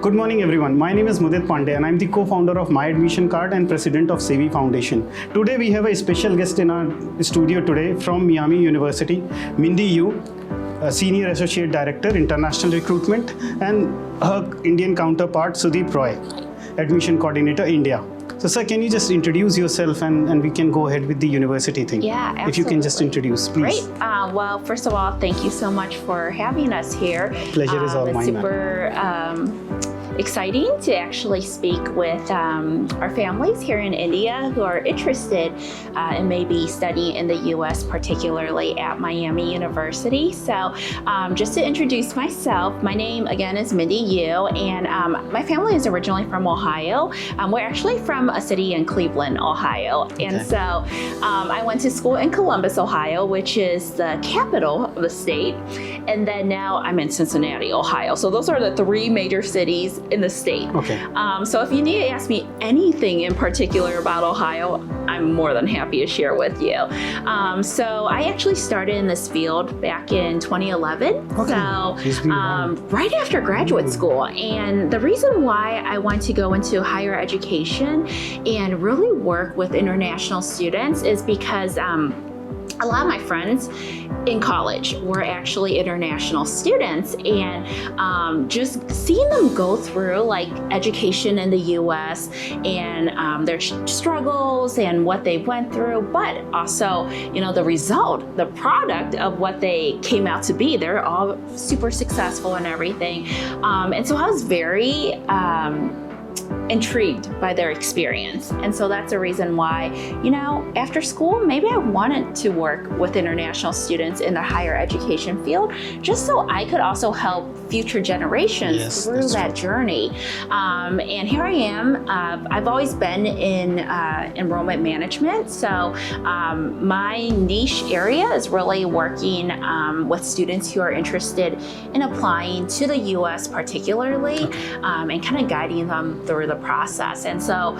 Good morning everyone. My name is Mudit Pandey and I'm the co-founder of My Admission Card and president of Sevi Foundation. Today we have a special guest in our studio today from Miami University, Mindy Yu, a Senior Associate Director, International Recruitment, and her Indian counterpart, Sudipta Roy, Admission Coordinator, India. So sir, can you just introduce yourself and we can go ahead with the university thing? Yeah, absolutely. If you can just introduce, please. Great. Well, first of all, thank you so much for having us here. Pleasure is all it's mine. Super exciting to actually speak with our families here in India who are interested in maybe studying in the US, particularly at Miami University. So just to introduce myself, my name again is Mindy Yu, and my family is originally from Ohio. We're actually from a city in Cleveland, Ohio. Okay. And so I went to school in Columbus, Ohio, which is the capital of the state. And then now I'm in Cincinnati, Ohio. So those are the three major cities in the state. Okay. So if you need to ask me anything in particular about Ohio, I'm more than happy to share with you. So I actually started in this field back in 2011. Okay. So right after graduate school. And the reason why I want to go into higher education and really work with international students is because a lot of my friends in college were actually international students, and just seeing them go through like education in the US and their struggles and what they went through, but also, you know, the result, the product of what they came out to be. They're all super successful and everything. And so I was very intrigued by their experience. And so that's a reason why, you know, after school, maybe I wanted to work with international students in the higher education field, just so I could also help future generations through that journey. And here I am. I've always been in enrollment management. So my niche area is really working with students who are interested in applying to the US particularly, and kind of guiding them through the process. And so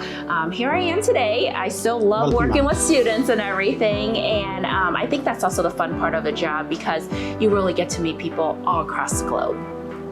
here I am today. I still love working with students and everything. And I think that's also the fun part of the job, because you really get to meet people all across the globe.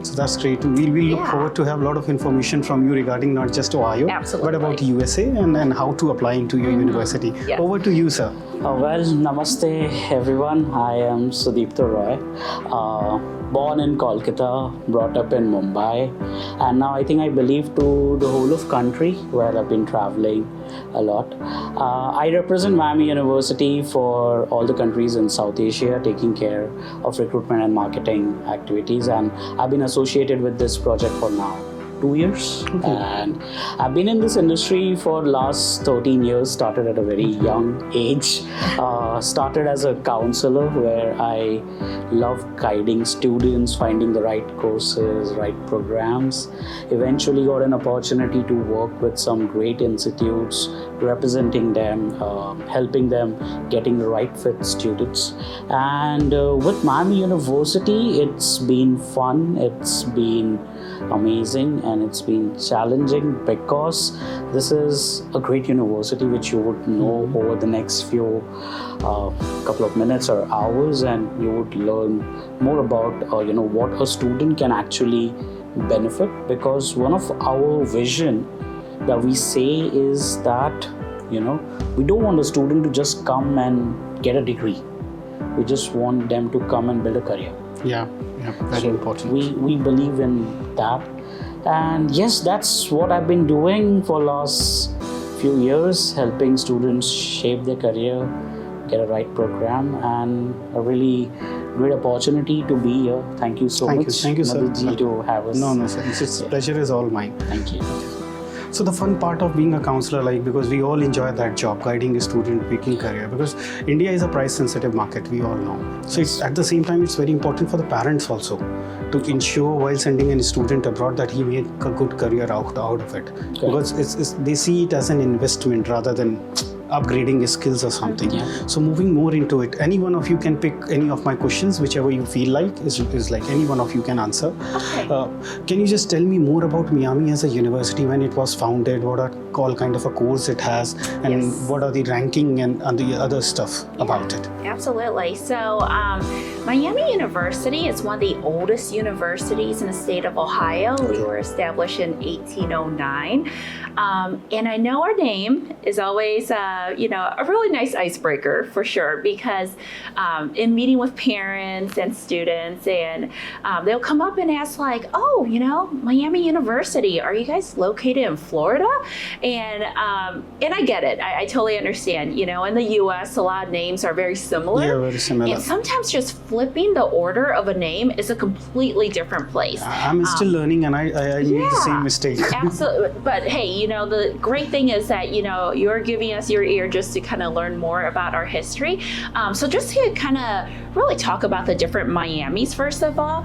So that's great. We will look forward to have a lot of information from you regarding not just Ohio, but about USA and how to apply into your university. Yeah. Over to you, sir. Well, namaste everyone. I am Sudipta Roy. Born in Kolkata, brought up in Mumbai, and now I believe to the whole of country where I've been traveling a lot. I represent Miami University for all the countries in South Asia, taking care of recruitment and marketing activities, and I've been associated with this project for now 2 years. Okay. And I've been in this industry for last 13 years, started at a very young age. Started as a counselor where I love guiding students, finding the right courses, right programs. Eventually got an opportunity to work with some great institutes, representing them, helping them getting the right fit students. And with Miami University, it's been fun, it's been amazing, and it's been challenging, because this is a great university which you would know over the next few couple of minutes or hours, and you would learn more about what a student can actually benefit. Because one of our vision that we say is that we don't want a student to just come and get a degree. We just want them to come and build a career. Yeah, very important. We believe in that. And yes, that's what I've been doing for last few years, helping students shape their career, get a right program, and a really great opportunity to be here. Thank you so much. Thank you, sir. Mudit ji, to have us. No, sir. This pleasure is all mine. Thank you. So the fun part of being a counselor, because we all enjoy that job, guiding a student, making career, because India is a price-sensitive market, we all know. So at the same time, it's very important for the parents also to ensure while sending a student abroad that he make a good career out of it. Okay. Because they see it as an investment rather than upgrading skills or something. So moving more into it, any one of you can pick any of my questions, whichever you feel like is like any one of you can answer. Can you just tell me more about Miami as a university, when it was founded, what are all kind of a course it has, and what are the ranking and the other stuff about it? Absolutely. So Miami University is one of the oldest universities in the state of Ohio. We were established in 1809. And I know our name is always, a really nice icebreaker for sure, because in meeting with parents and students, and they'll come up and ask like, oh, Miami University, are you guys located in Florida? And I get it. I totally understand. In the U.S., a lot of names are very similar. Yeah, very similar. And sometimes just flipping the order of a name is a completely different place. I'm still learning, and I made the same mistake. Absolutely. But hey, the great thing is that, you're giving us your ear just to kind of learn more about our history. So just to kind of really talk about the different Miamis, first of all,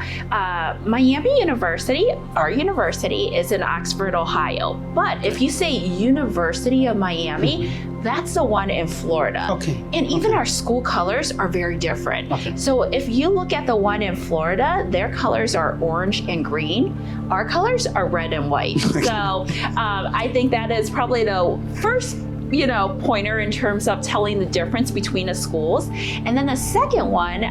Miami University, our university, is in Oxford, Ohio. But if you say University of Miami, that's the one in Florida. Okay. And even our school colors are very different. Okay. So if you look at the one in Florida, their colors are orange and green. Our colors are red and white. So I think that is probably the first pointer in terms of telling the difference between the schools. And then the second one,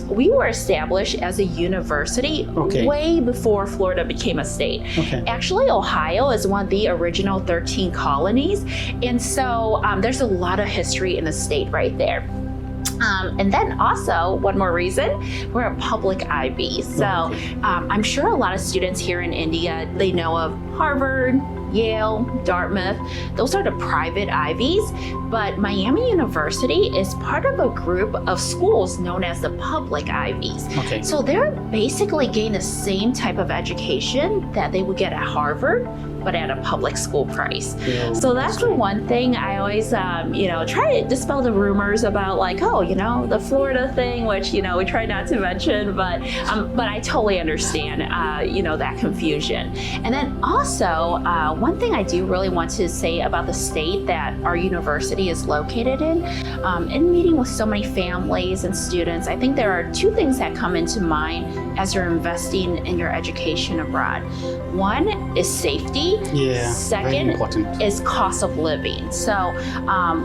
we were established as a university way before Florida became a state. Actually, Ohio is one of the original 13 colonies. And so there's a lot of history in the state right there. And then also, one more reason, we're a public IB. So I'm sure a lot of students here in India, they know of Harvard, Yale, Dartmouth. Those are the private Ivies, but Miami University is part of a group of schools known as the public Ivies. So they're basically getting the same type of education that they would get at Harvard, but at a public school price. So that's the one thing I always, try to dispel the rumors about like, the Florida thing, which, we try not to mention, but I totally understand, that confusion. And then also, one thing I do really want to say about the state that our university is located in meeting with so many families and students, I think there are two things that come into mind as you're investing in your education abroad. One is safety. Second is cost of living. So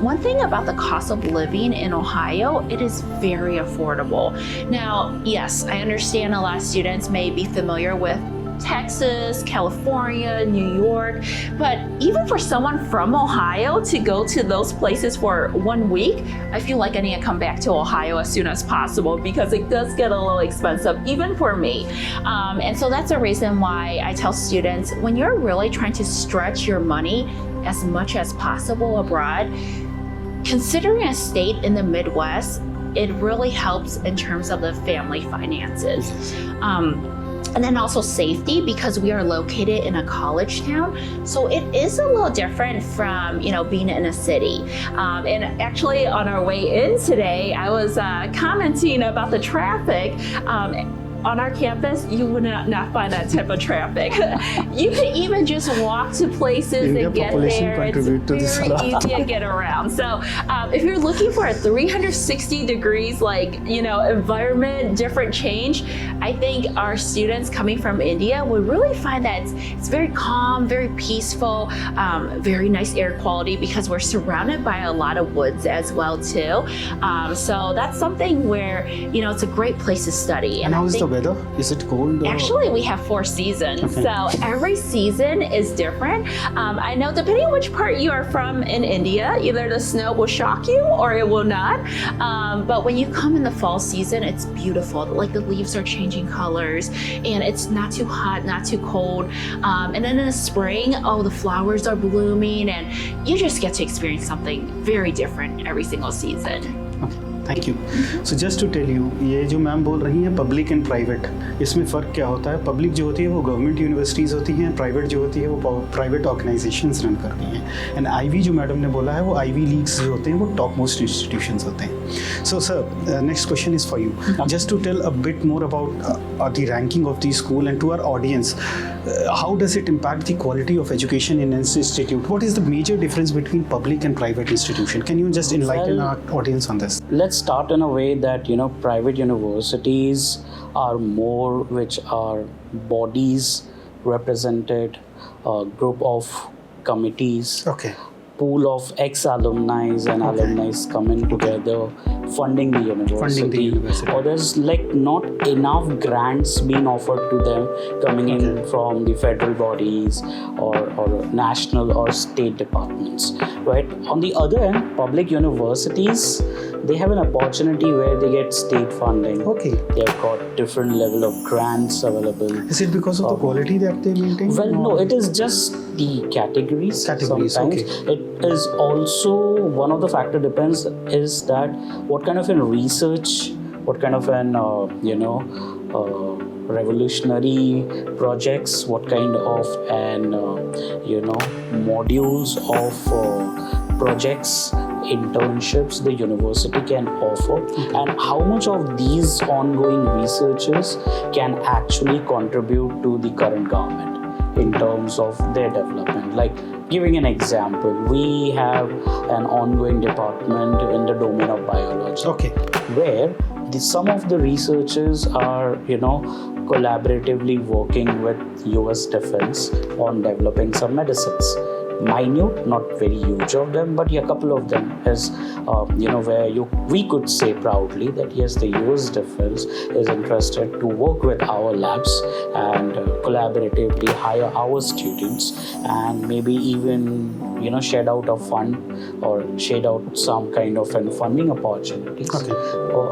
one thing about the cost of living in Ohio, it is very affordable. Now, yes, I understand a lot of students may be familiar with Texas, California, New York, but even for someone from Ohio to go to those places for 1 week, I feel like I need to come back to Ohio as soon as possible because it does get a little expensive, even for me. And so that's a reason why I tell students, when you're really trying to stretch your money as much as possible abroad, considering a state in the Midwest, it really helps in terms of the family finances. And then also safety, because we are located in a college town. So it is a little different from, being in a city. And actually on our way in today, I was commenting about the traffic. On our campus, you would not find that type of traffic. You could even just walk to places and get there. It's very easy to get around. So if you're looking for a 360 degrees, environment, different change, I think our students coming from India would really find that it's very calm, very peaceful, very nice air quality because we're surrounded by a lot of woods as well too. So that's something where, it's a great place to study. And how is the weather? Is it cold? Actually, we have 4 seasons. So every season is different. I know depending on which part you are from in India, either the snow will shock you or it will not. But when you come in the fall season, it's beautiful. Like the leaves are changing colors and it's not too hot, not too cold. And then in the spring, the flowers are blooming and you just get to experience something very different every single season. Thank you. So just to tell you, ये जो ma'am बोल रही हैं public and private, इसमें फ़र्क क्या होता है? पब्लिक जो होती है वो गवर्नमेंट यूनिवर्सिटीज़ होती हैं, प्राइवेट जो होती है वो प्राइवेट ऑर्गेनाइजेशंस रन करती हैं. एंड आईवी जो मैडम ने बोला है वो आईवी लीग्स जो होते हैं वो टॉप मोस्ट इंस्टीट्यूशंस होते हैं. So sir, next question is for you. Just to tell a bit more about the ranking of the school and to our audience. how does it impact the quality of education in an institute? What is the major difference between public and private institution? Can you just enlighten our audience on this? Let's start in a way that, private universities are more which are bodies represented, a group of committees, Okay. pool of ex-alumni and alumni coming together, funding the university. Or there's not enough grants being offered to them coming in from the federal bodies or national or state departments, right? On the other hand, public universities, they have an opportunity where they get state funding. Okay. They've got different level of grants available. Is it because of the quality that they maintain? Well, no, it is just the categories. Sometimes it is also one of the factor depends is that what kind of a research, what kind of an revolutionary projects, what kind of an modules of projects, internships the university can offer, and how much of these ongoing researches can actually contribute to the current government in terms of their development. Like giving an example, we have an ongoing department in the domain of biology, where some of the researchers are collaboratively working with US Defense on developing some medicines. Minute, not very huge of them, but a couple of them is, where we could say proudly that yes, the US Defense is interested to work with our labs and collaboratively hire our students and maybe even, shed out a fund or shed out some kind of funding opportunities,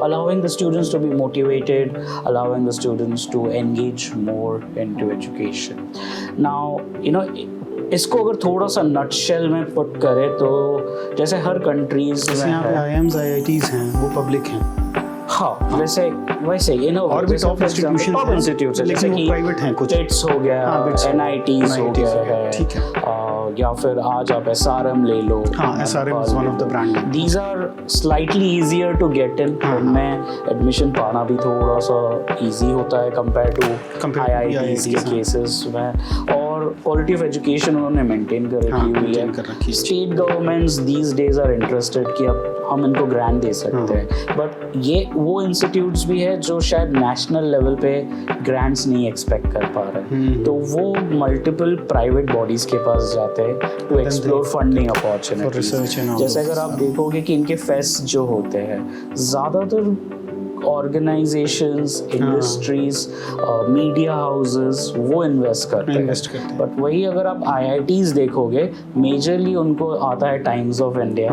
allowing the students to be motivated, allowing the students to engage more into education. Now, इसको अगर थोड़ा सा nutshell में put करें तो जैसे हर countries में IIMs, IITs हैं, वो पब्लिक हैं। हाँ, वैसे और भी टॉप इंस्टीट्यूट्स हैं, जैसे कि प्राइवेट हैं कुछ, टेट्स हो गया, NITs हो गया है, ठीक है, या फिर आज आप SRM ले लो। हाँ, SRM is one of the brand. These are slightly easier to get in. उनमें एडमिशन पाना भी थोड़ा सा easy होता है compared to IITs के cases में, और quality of education उन्होंने maintain कर रखी हुई है। State governments these days are interested कि अब हम इनको ग्रांट दे सकते हैं, बट ये वो इंस्टीट्यूट्स भी है जो शायद नेशनल लेवल पे ग्रांट्स नहीं एक्सपेक्ट कर पा रहे, तो वो मल्टीपल प्राइवेट बॉडीज के पास जाते हैं टू एक्सप्लोर फंडिंग अपॉर्चुनिटीज। जैसे अगर आप देखोगे कि इनके फेस्ट जो होते हैं ज़्यादातर ऑर्गेनाइजेशंस, इंडस्ट्रीज, मीडिया हाउसेस वो इन्वेस्ट करते हैं, बट वही अगर आप IITs देखोगे मेजरली उनको आता है times of India,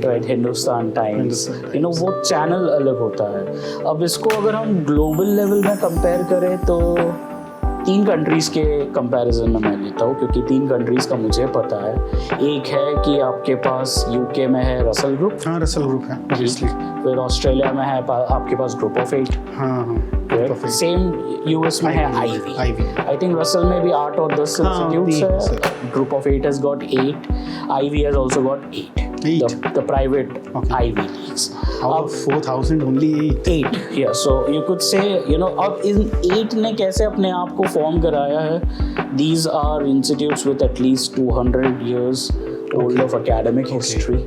right, Hindustan times, वो चैनल अलग होता है। अब इसको अगर हम ग्लोबल लेवल में कंपेयर करें तो 3 कंट्रीज के कंपैरिजन में मैं लेता हूँ, क्योंकि 3 कंट्रीज का मुझे पता है। एक है कि आपके पास UK में है रसल ग्रुप, रसल ग्रुप है, फिर ऑस्ट्रेलिया में है आपके पास ग्रुप ऑफ 8, सेम US में है Ivy। आई थिंक रसल में भी 8 और 10 इंस्टीट्यूट्स है, group of 8 has got 8, Ivy has also got 8. The private Ivy Leagues. Out of 4,000, only 8. Yeah, so you could say, अब इन 8 ने कैसे अपने आप को फॉर्म कराया है? These are institutes with at least 200 years old of academic history,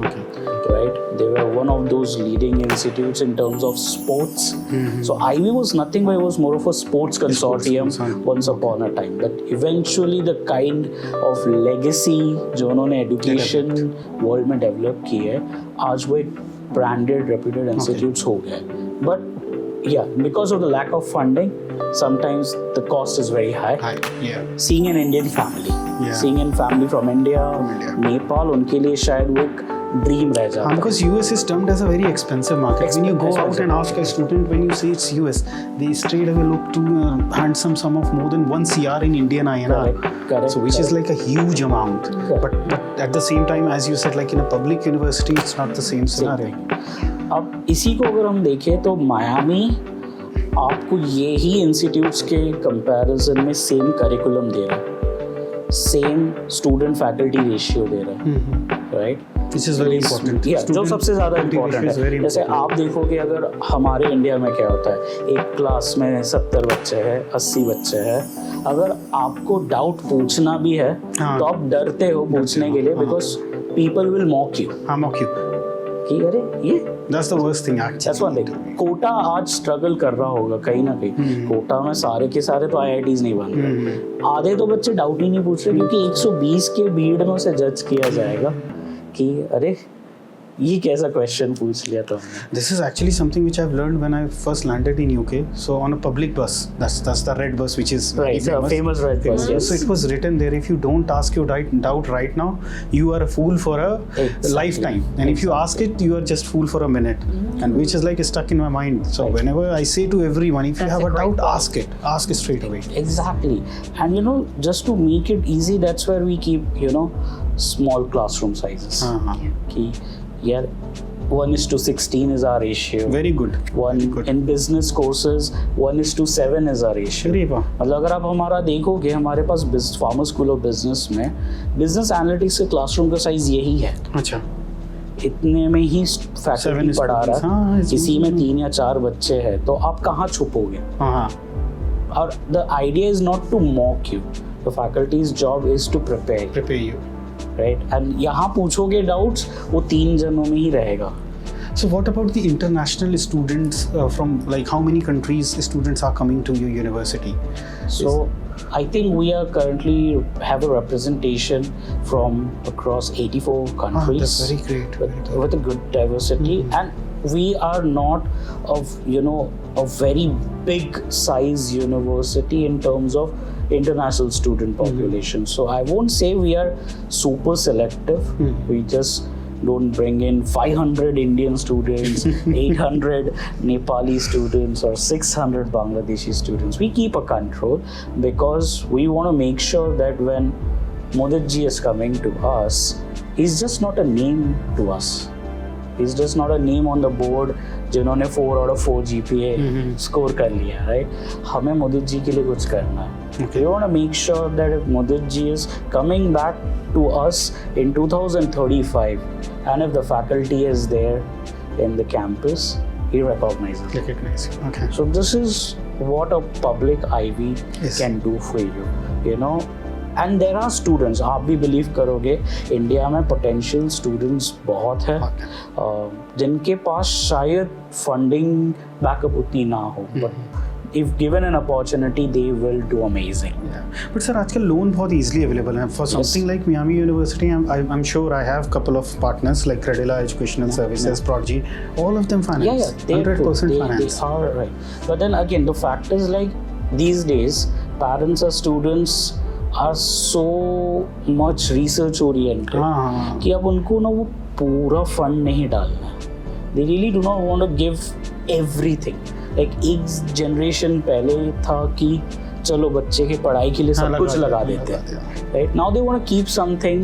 right? They were one of those leading institutes in terms of sports. So Ivy was nothing but it was more of a sports consortium once upon a time. But eventually the kind of legacy जो उन्होंने education world में develop की है, आज वो एक branded, reputed institutes हो गए. But yeah, because of the lack of funding, sometimes the cost is very high. Seeing an Indian family, seeing a family from India, Nepal, उनके लिए शायद वो एक dream रह जाता है. Because US is termed as a very expensive market. When you go out and ask a student, when you say it's US, they straight away look to handsome sum of more than 1 CR in Indian INR. Correct. So which is like a huge amount. But at the same time, as you said, like in a public university, it's not the same scenario. अब इसी को अगर हम देखें तो Miami आपको यही institutes के कंपैरिजन में सेम करिकुलम दे रहा है, सेम स्टूडेंट फैकल्टी रेशियो दे रहा है, right? Which is very important. जो सबसे ज़्यादा इम्पोर्टेंट है। जैसे आप देखोगे अगर हमारे इंडिया में क्या होता है, एक क्लास में 70 बच्चे हैं, 80 बच्चे हैं, अगर आपको डाउट पूछना भी है तो आप डरते हो पूछने के लिए because people will mock you कि अरे ये That's the worst thing actually. That's one thing. Kota आज स्ट्रगल कर रहा होगा कहीं ना कहीं कोटा में सारे के सारे तो IITs नहीं बन रहे आधे तो बच्चे डाउट ही नहीं पूछ रहे क्योंकि 120 के भीड़ में उसे जज किया जाएगा कि अरे ये कैसा क्वेश्चन पूछ लिया तुमने. This is actually something which I've learned when I first landed in UK. So on a public bus, that's the red bus which is right, famous red bus. Yes. So it was written there: if you don't ask your doubt right now, you are a fool for a lifetime. And if you ask it, you are just fool for a minute. And which is like stuck in my mind. So whenever I say to everyone, if you have a doubt, ask it straight away. Exactly. And just to make it easy, that's where we keep small classroom sizes. Ki, yeah, 1:16 is our ratio. Very good. Very good. In business courses, 1:7 is our ratio. मतलब अगर आप हमारा देखोगे हमारे पास farmer school of business में business analytics के classroom का size यही है. अच्छा. इतने में ही फैकल्टी पढ़ा रहा है इसी में 3 या 4 बच्चे हैं तो आप कहाँ छुपोगे. और the idea is not to mock you. The faculty's job is to prepare you. Right and यहाँ पूछोगे डाउट्स वो 3 जनों में ही रहेगा. So what about the international students from like how many countries students are coming to your university? So I think we are currently have a representation from across 84 countries. That's very great. With a good diversity and we are not of a very big size university in terms of international student population. So I won't say we are super selective. We just don't bring in 500 Indian students, 800 Nepali students or 600 Bangladeshi students. We keep a control because we want to make sure that when Mudit ji is coming to us, he's just not a name to us. He's just not a name on the board जिन्होंने 4 out of 4 GPA score कर लिया, right? हमें मुदित जी के लिए कुछ करना है. We want to make sure that if Mudit ji is coming back to us in 2035 and if the faculty is there in the campus, he recognizes it. Okay. So this is what a public IB can do for you, And there are students, आप भी believe करोगे India में potential students बहुत है जिनके पास शायद funding backup उतनी ना हो but if given an opportunity they will do amazing. But sir, आजकल लोन बहुत easily available है for something like Miami University. I'm sure I have couple of partners like Credila Educational Services, Prodigy, all of them finance. 100% finance. They are right. But then again, the fact is like these days parents or students are so much research oriented कि अब उनको ना वो पूरा fund नहीं डालना है. They really do not want to give everything. Like एक जनरेशन पहले था कि चलो बच्चे की पढ़ाई के लिए सब कुछ लगा देते हैं. Right now they want to keep something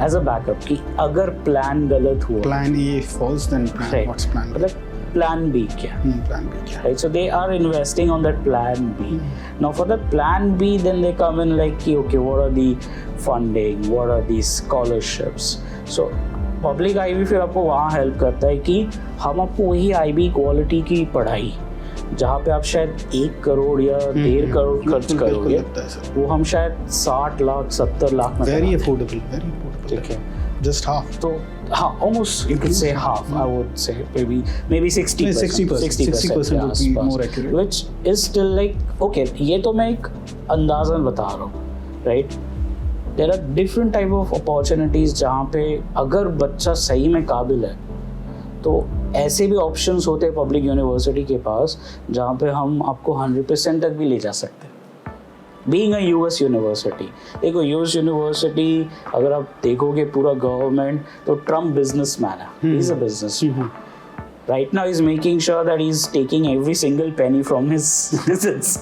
as a backup कि अगर प्लान गलत हुआ. Plan A falls then plan. What's plan B? मतलब plan B क्या? Plan B क्या? Right, so they are investing on that plan B. Now for that plan B, then they come in like, okay, what are the funding? What are the scholarships? So public IB फिर आपको वहाँ help करता है कि हम आपको वही IB quality की पढ़ाई जहाँ पे आप शायद 1 करोड़ या 1.5 करोड़ खर्च करोगे वो हम शायद 60 लाख 70 लाख में very affordable. ठीक है. Just half. तो almost you could say half. I would say maybe 60%. 60% would be more accurate. Which is still like okay. ये तो मैं एक अंदाज़न बता रहा हूँ, right? There are different type of opportunities जहाँ पे अगर बच्चा सही में काबिल है तो ऐसे भी options होते हैं पब्लिक यूनिवर्सिटी के पास जहाँ पे हम आपको 100% तक भी ले जा सकते हैं. Being a US university, देखो US university अगर आप देखोगे पूरा गवर्नमेंट तो ट्रम्प बिजनेसमैन है. He is a businessman. Right now he's making sure that he's taking every single penny from his citizens.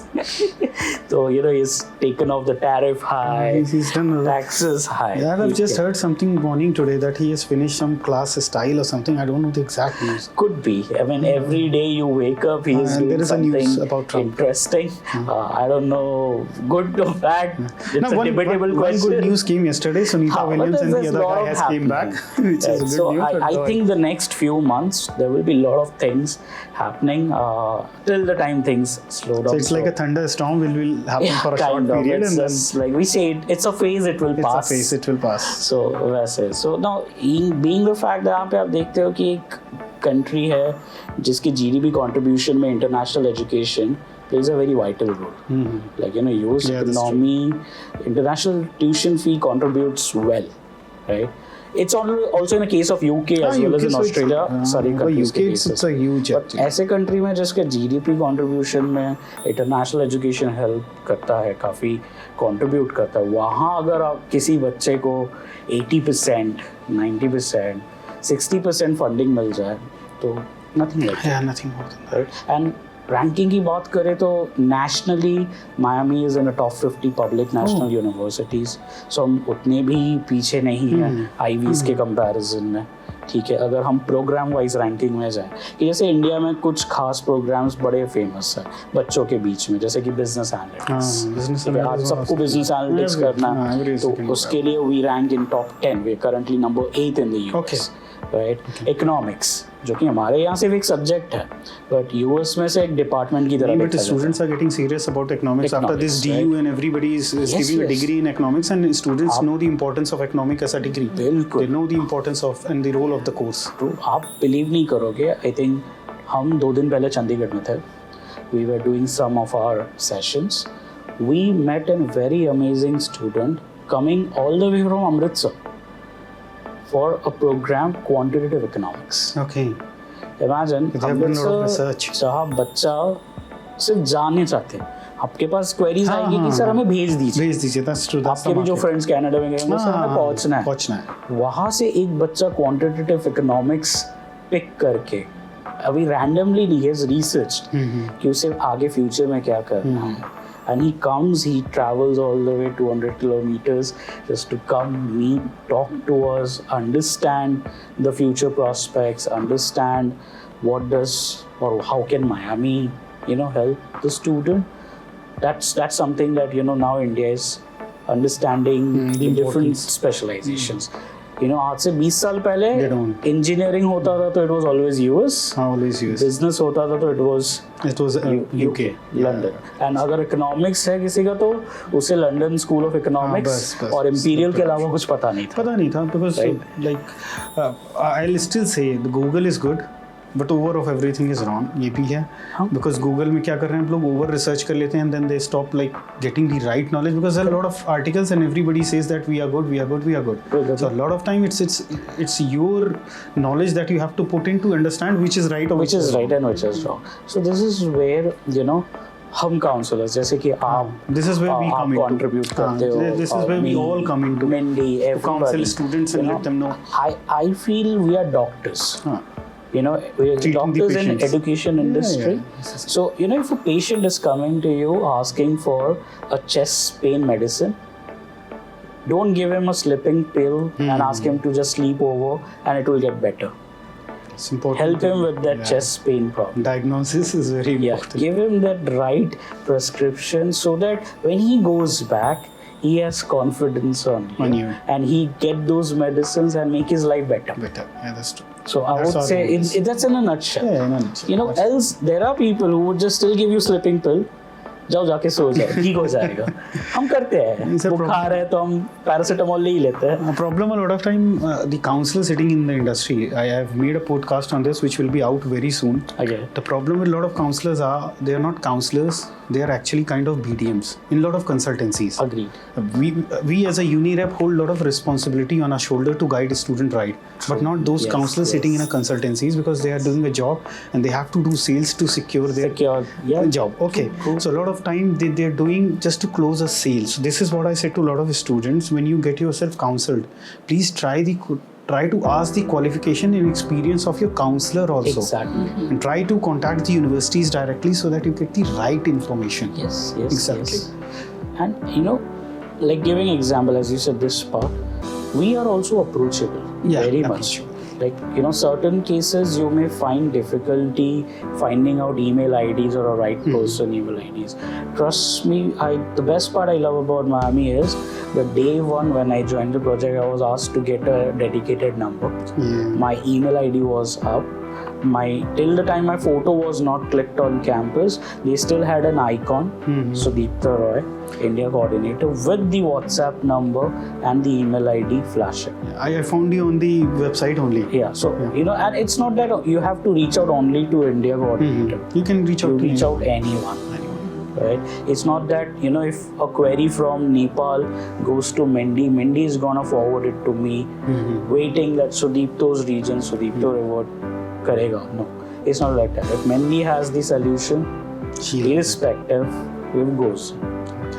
So he's taken off the tariff high, he's done taxes high. Yeah, I've just heard something morning today that he has finished some class style or something. I don't know the exact news. Could be. I mean, every day you wake up, he is doing there is something a news about Trump. Interesting. I don't know, good or bad. It's a debatable question. One good news came yesterday. Sunita Williams and the other guy has came back, which is good so news. I think the next few months there will be a lot of things happening till the time things slow down. So it's like a thunderstorm will happen for a short kind of. period, It's and then just like we say, it's a phase. It will it's pass. a phase. It will pass. So वैसे. So now, being the fact that यहाँ पे आप देखते हो कि एक country है जिसकी GDP contribution में international education plays a very vital role. Like US economy, international tuition fee contributes well, right? It's also in the case of UK as well as in Australia. Sorry, countries के cases. It's a huge. But ऐसे country में जिसके GDP contribution में international education help करता है, काफ़ी contribute करता है, वहाँ अगर आप किसी बच्चे को 80%, 90%, 60% funding मिल जाए, तो nothing like that. Yeah, nothing more than that. Right? And ranking की बात करें तो nationally Miami is in top 50 public national universities. So हम उतने भी पीछे नहीं हैं आईवीज के कंपैरिजन में. ठीक है, अगर हम प्रोग्राम वाइज रैंकिंग में जाएं कि जैसे इंडिया में कुछ खास प्रोग्राम्स बड़े फेमस है बच्चों के बीच में, जैसे कि बिजनेस एनालिटिक्स. आज सबको बिजनेस एनालिटिक्स करना है, तो उसके लिए we rank in top 10. We currently number 8 in the US. Right. Economics जो कि हमारे यहाँ सिर्फ एक सब्जेक्ट है, बट यूएस में से एक डिपार्टमेंट की तरह. But students are getting serious about economics after this DU, and everybody is giving a degree in economics, and students know the importance of economic as a degree. They know the importance of and the role of the course. तो आप believe नहीं करोगे, I think हम 2 दिन पहले चंडीगढ़ में थे. We were doing some of our sessions. We met a very amazing student coming all the way from Amritsar for a program quantitative economics. Okay. Imagine They have done a lot of research. जहाँ बच्चा सिर्फ जानने चाहते हैं, आपके पास queries आएगी कि sir हमें भेज दीजिए. That's true. That's आपके भी जो फ्रेंड्स कनाडा में गए होंगे, सर हमें पहुंचना है. वहाँ से एक बच्चा क्वांटिटेटिव इकोनॉमिक्स पिक करके, अभी रैंडमली नहीं, है रिसर्च कि उसे आगे फ्यूचर में क्या करना है. And he comes, he travels all the way 200 kilometers just to come meet, talk to us, understand the future prospects, understand what does or how can Miami, help the student. That's something that, now India is understanding the different specializations. आज से 20 साल पहले engineering होता था तो it was always US. Business होता था तो it was UK, London. And अगर इकोनॉमिक्स है किसी का तो उसे लंदन स्कूल ऑफ इकोनॉमिक्स और इंपीरियल के अलावा कुछ पता नहीं था. Because like I will still say Google is good, but over of everything is wrong. ये भी है, बिकॉज गूगल में क्या कर रहे हैं लोग, ओवर रिसर्च कर लेते हैं, and then they stop like getting the right knowledge, because there are lot of articles and everybody says that we are good. So lot of time it's your knowledge that you have to put in to understand which is right or which is right and which is wrong. So this is where हम counsellors जैसे कि आप, this is where we come into contribute करते हो. This is where we all come into Mindy, to counsel students and let them know. I feel we are doctors. We are doctors in education industry. So if a patient is coming to you asking for a chest pain medicine, don't give him a sleeping pill and ask him to just sleep over and it will get better. It's important. Help him with that chest pain problem. Diagnosis is very important. Give him that right prescription so that when he goes back, he has confidence on you. And he get those medicines and make his life better. Yeah, that's true. So I would say that's in a nutshell. Yeah, in a nutshell. Else there are people who would just still give you sleeping pill. जाओ जाके सो जाओ, ठीक हो जाएगा. हम करते हैं, बुखार है तो हम पैरासिटामोल ले ही लेते हैं. Problem a lot of time, the counselor sitting in the industry, I have made a podcast on this which will be out very soon. Okay. The problem with a lot of counselors they are not counselors, they are actually kind of BDMs in a lot of consultancies. Agreed. We as a uni rep hold a lot of responsibility on our shoulder to guide a student right, but not those counselors sitting in a consultancies, because they are doing a job and they have to do sales to secure their job. Okay. Cool. So a lot of time they are doing just to close a sale. So this is what I said to a lot of students: when you get yourself counseled, please try to ask the qualification and experience of your counselor also. Exactly. And try to contact the universities directly so that you get the right information. Yes, Exactly. Yes. And like giving example, as you said, this part, we are also approachable. Very much. Like certain cases you may find difficulty finding out email IDs or a right person email IDs. Trust me, the best part I love about Miami is the day one when I joined the project, I was asked to get a dedicated number. My email ID was up. till the time my photo was not clicked on campus, they still had an icon, Sudipta Roy, India coordinator, with the WhatsApp number and the email ID flashing. I found you on the website only. Yeah, so and it's not that you have to reach out only to India coordinator. You can reach out out anyone. Right? It's not that if a query from Nepal goes to Mindy, Mindy is gonna forward it to me, waiting that Sudipto's region, Sudipto revert karega. No, it's not like that. If Mindy has the solution, irrespective, it goes.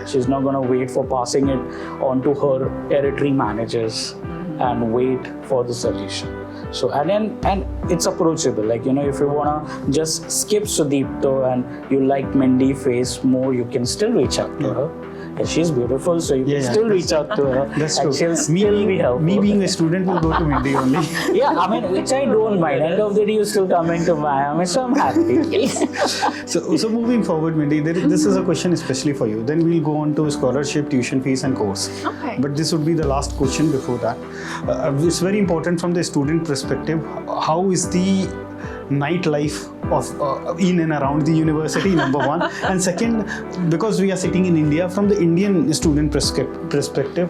She's not gonna wait for passing it on to her territory managers and wait for the solution. So and it's approachable. Like if you wanna just skip Sudipto and you like Mindy face more, you can still reach out to her. And she's beautiful, so you can still reach out to her. That's and true. She'll still be helpful. Me being a student will go to Mindy only. Yeah, I mean, which I don't mind. End of the day, you're still coming to Miami, so I'm happy. So moving forward, Mindy, this is a question especially for you. Then we'll go on to scholarship, tuition fees, and course. Okay. But this would be the last question before that. It's very important from the student perspective. How is the nightlife of in and around the university, number one, and second, because we are sitting in India, from the Indian student perspective,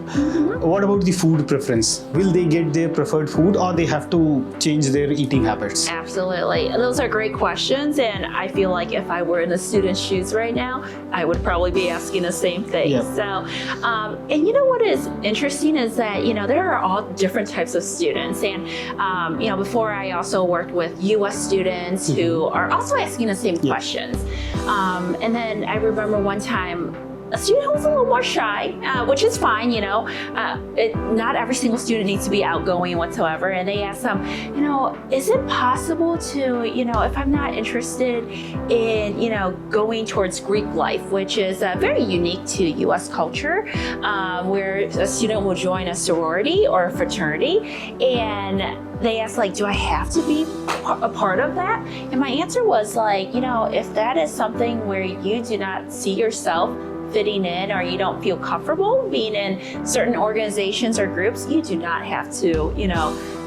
what about the food preference? Will they get their preferred food, or they have to change their eating habits? Absolutely. Those are great questions, and I feel like if I were in the student's shoes right now, I would probably be asking the same thing. Yep. So, and what is interesting is that there are all different types of students, and before I also worked with U.S. students who are also asking the same questions. And then I remember one time a student who was a little more shy, which is fine, not every single student needs to be outgoing whatsoever. And they asked them, is it possible to, if I'm not interested in, going towards Greek life, which is very unique to U.S. culture, where a student will join a sorority or a fraternity, and they asked, do I have to be a part of that? And my answer was if that is something where you do not see yourself fitting in, or you don't feel comfortable being in certain organizations or groups, you do not have to,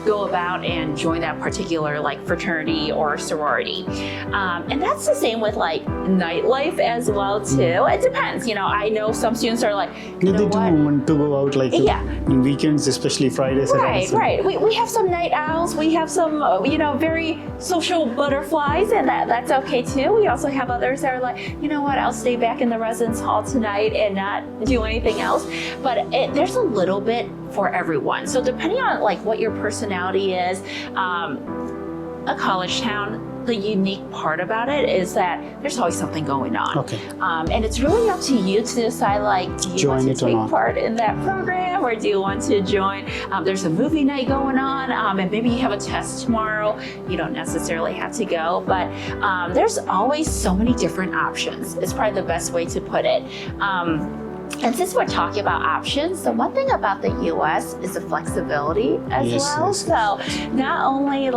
go about and join that particular fraternity or sorority. And that's the same with nightlife as well too. It depends. I know some students are they do want to go out in weekends, especially Fridays. Right. We have some night owls. We have some very social butterflies, and that's okay too. We also have others that are I'll stay back in the residence hall tonight and not do anything else. But there's a little bit for everyone. So depending on what your personality is, a college town, the unique part about it is that there's always something going on. Okay. And it's really up to you to decide, do you want to take part in that program, or do you want to join? There's a movie night going on, and maybe you have a test tomorrow. You don't necessarily have to go, but there's always so many different options. It's probably the best way to put it. And since we're talking about options, the one thing about the U.S. is the flexibility as well. Yes. So not only you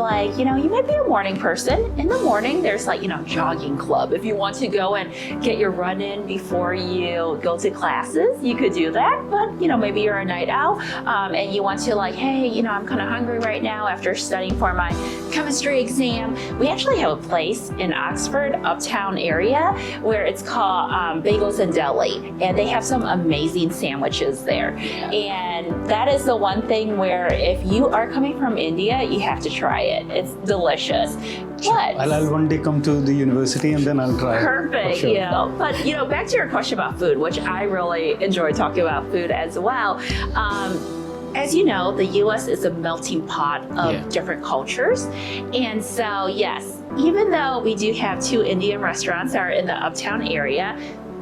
might be a morning person. In the morning, there's jogging club. If you want to go and get your run in before you go to classes, you could do that. But maybe you're a night owl, and you want to hey, I'm kind of hungry right now after studying for my chemistry exam. We actually have a place in Oxford, uptown area, where it's called Bagels and Deli, and they have some amazing sandwiches there. And that is the one thing where if you are coming from India, you have to try it. It's delicious. But I'll one day come to the university and then I'll try it. Perfect. Sure. But back to your question about food, which I really enjoy talking about food as well. As you know, the U.S. is a melting pot of different cultures. And so, yes, even though we do have 2 Indian restaurants that are in the uptown area,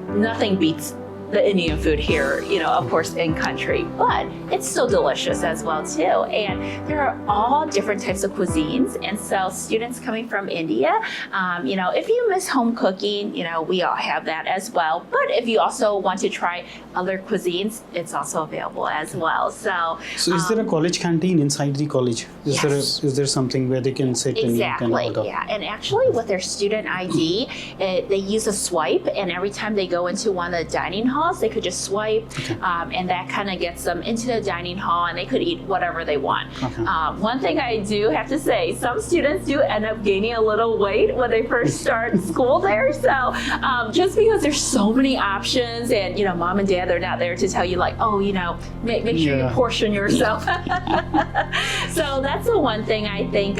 nothing beats the Indian food here, of course, in country, but it's still delicious as well too. And there are all different types of cuisines. And so students coming from India, if you miss home cooking, we all have that as well. But if you also want to try other cuisines, it's also available as well. So is there a college canteen inside the college? Is there something where they can sit and you can order? Yeah. And actually with their student ID, they use a swipe, and every time they go into one of the dining halls, halls, they could just swipe, and that kind of gets them into the dining hall, and they could eat whatever they want. One thing I do have to say, some students do end up gaining a little weight when they first start school there. So just because there's so many options, and mom and dad, they're not there to tell you like, oh, make sure you portion yourself. So that's the one thing I think.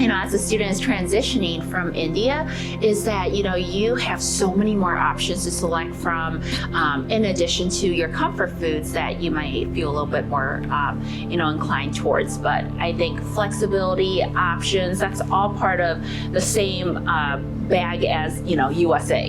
As a student is transitioning from India, is that you have so many more options to select from, in addition to your comfort foods that you might feel a little bit more inclined towards. But I think flexibility, options, that's all part of the same bag as USA.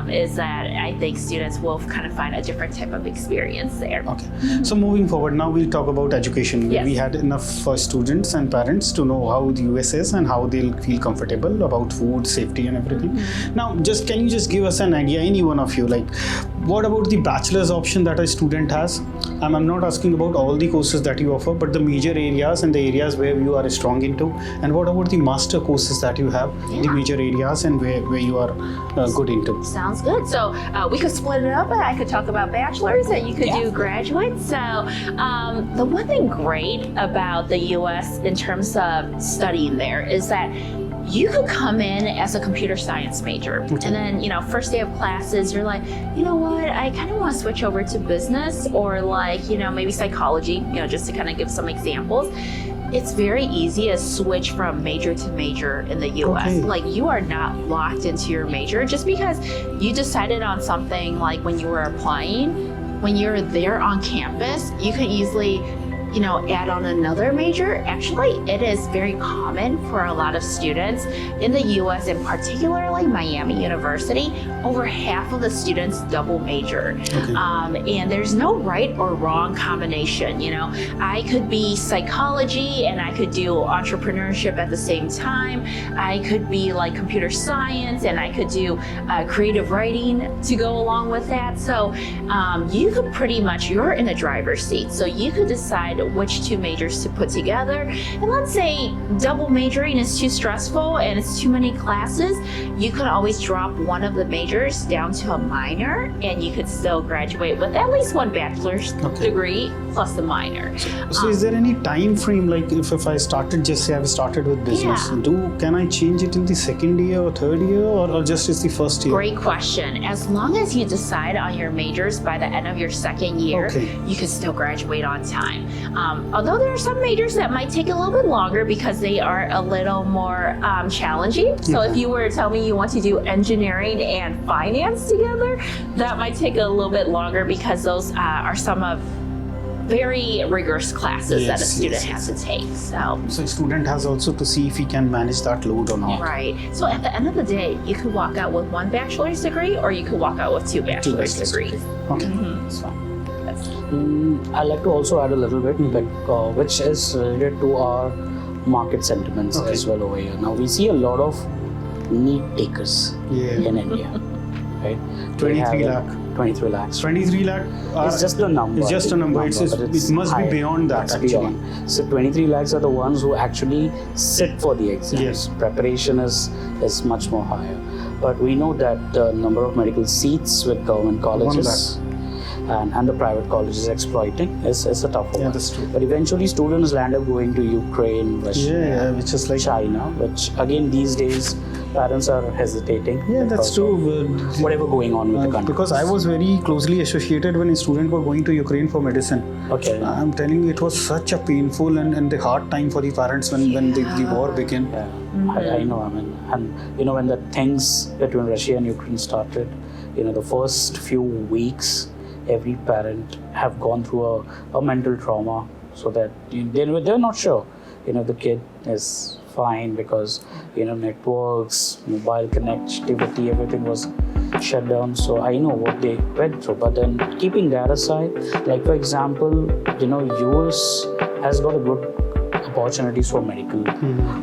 Is that I think students will kind of find a different type of experience there. Okay. So moving forward, now we'll talk about education. Yes. We had enough for students and parents to know how the US is and how they'll feel comfortable about food, safety and everything. Now, can you just give us an idea, any one of you, like what about the bachelor's option that a student has? I'm not asking about all the courses that you offer, but the major areas and the areas where you are strong into. And what about the master courses that you have, the major areas and where you are good into? Sounds good. So we could split it up, and I could talk about bachelor's and you could do graduate. So the one thing great about the US in terms of studying there is that you could come in as a computer science major, and then first day of classes you're like, what, I kind of want to switch over to business, or like maybe psychology, just to kind of give some examples. It's very easy to switch from major to major in the US. Like, you are not locked into your major just because you decided on something. Like when you were applying, when you're there on campus, you could easily add on another major. Actually, it is very common for a lot of students in the US, and particularly Miami University, over half of the students double major. And there's no right or wrong combination. I could be psychology and I could do entrepreneurship at the same time. I could be like computer science and I could do creative writing to go along with that. So you could pretty much, you're in the driver's seat. So you could decide which two majors to put together. And let's say double majoring is too stressful and it's too many classes, you could always drop one of the majors down to a minor, and you could still graduate with at least one bachelor's degree plus the minor. So is there any time frame, like if I started, just say I've started with business, can I change it in the second year or third year, or just is the first year? Great question. As long as you decide on your majors by the end of your second year, you can still graduate on time. Although there are some majors that might take a little bit longer because they are a little more challenging. So if you were to tell me you want to do engineering and finance together, that might take a little bit longer because those are some of very rigorous classes that a student has to take. So a student has also to see if he can manage that load or not. Right. So at the end of the day, you could walk out with one bachelor's degree, or you could walk out with two bachelor's degrees. Okay, that's fine. I'd like to also add a little bit, which is related to our market sentiments as well over here. Now, we see a lot of NEET takers in India, right? 23 lakh. 23 lakhs. 23 lakh. It's just a number. It's just a number. It must be beyond that, actually. So 23 lakhs are the ones who actually sit for the exams. Yes. Preparation is much more higher. But we know that the number of medical seats with government colleges and the private colleges exploiting is a tough one. Yeah, that's true. But eventually students land up going to Ukraine, Russia, which is like China, which again these days parents are hesitating. Yeah, that's true. Whatever going on with the country. Because I was very closely associated when a student were going to Ukraine for medicine. I'm telling you, it was such a painful and the hard time for the parents when the war began. I know, and when the things between Russia and Ukraine started, the first few weeks, every parent have gone through a mental trauma, so that they're not sure, the kid is fine, because networks, mobile connectivity, everything was shut down. So I know what they went through. But then keeping that aside, like for example, US has got a good opportunities for medical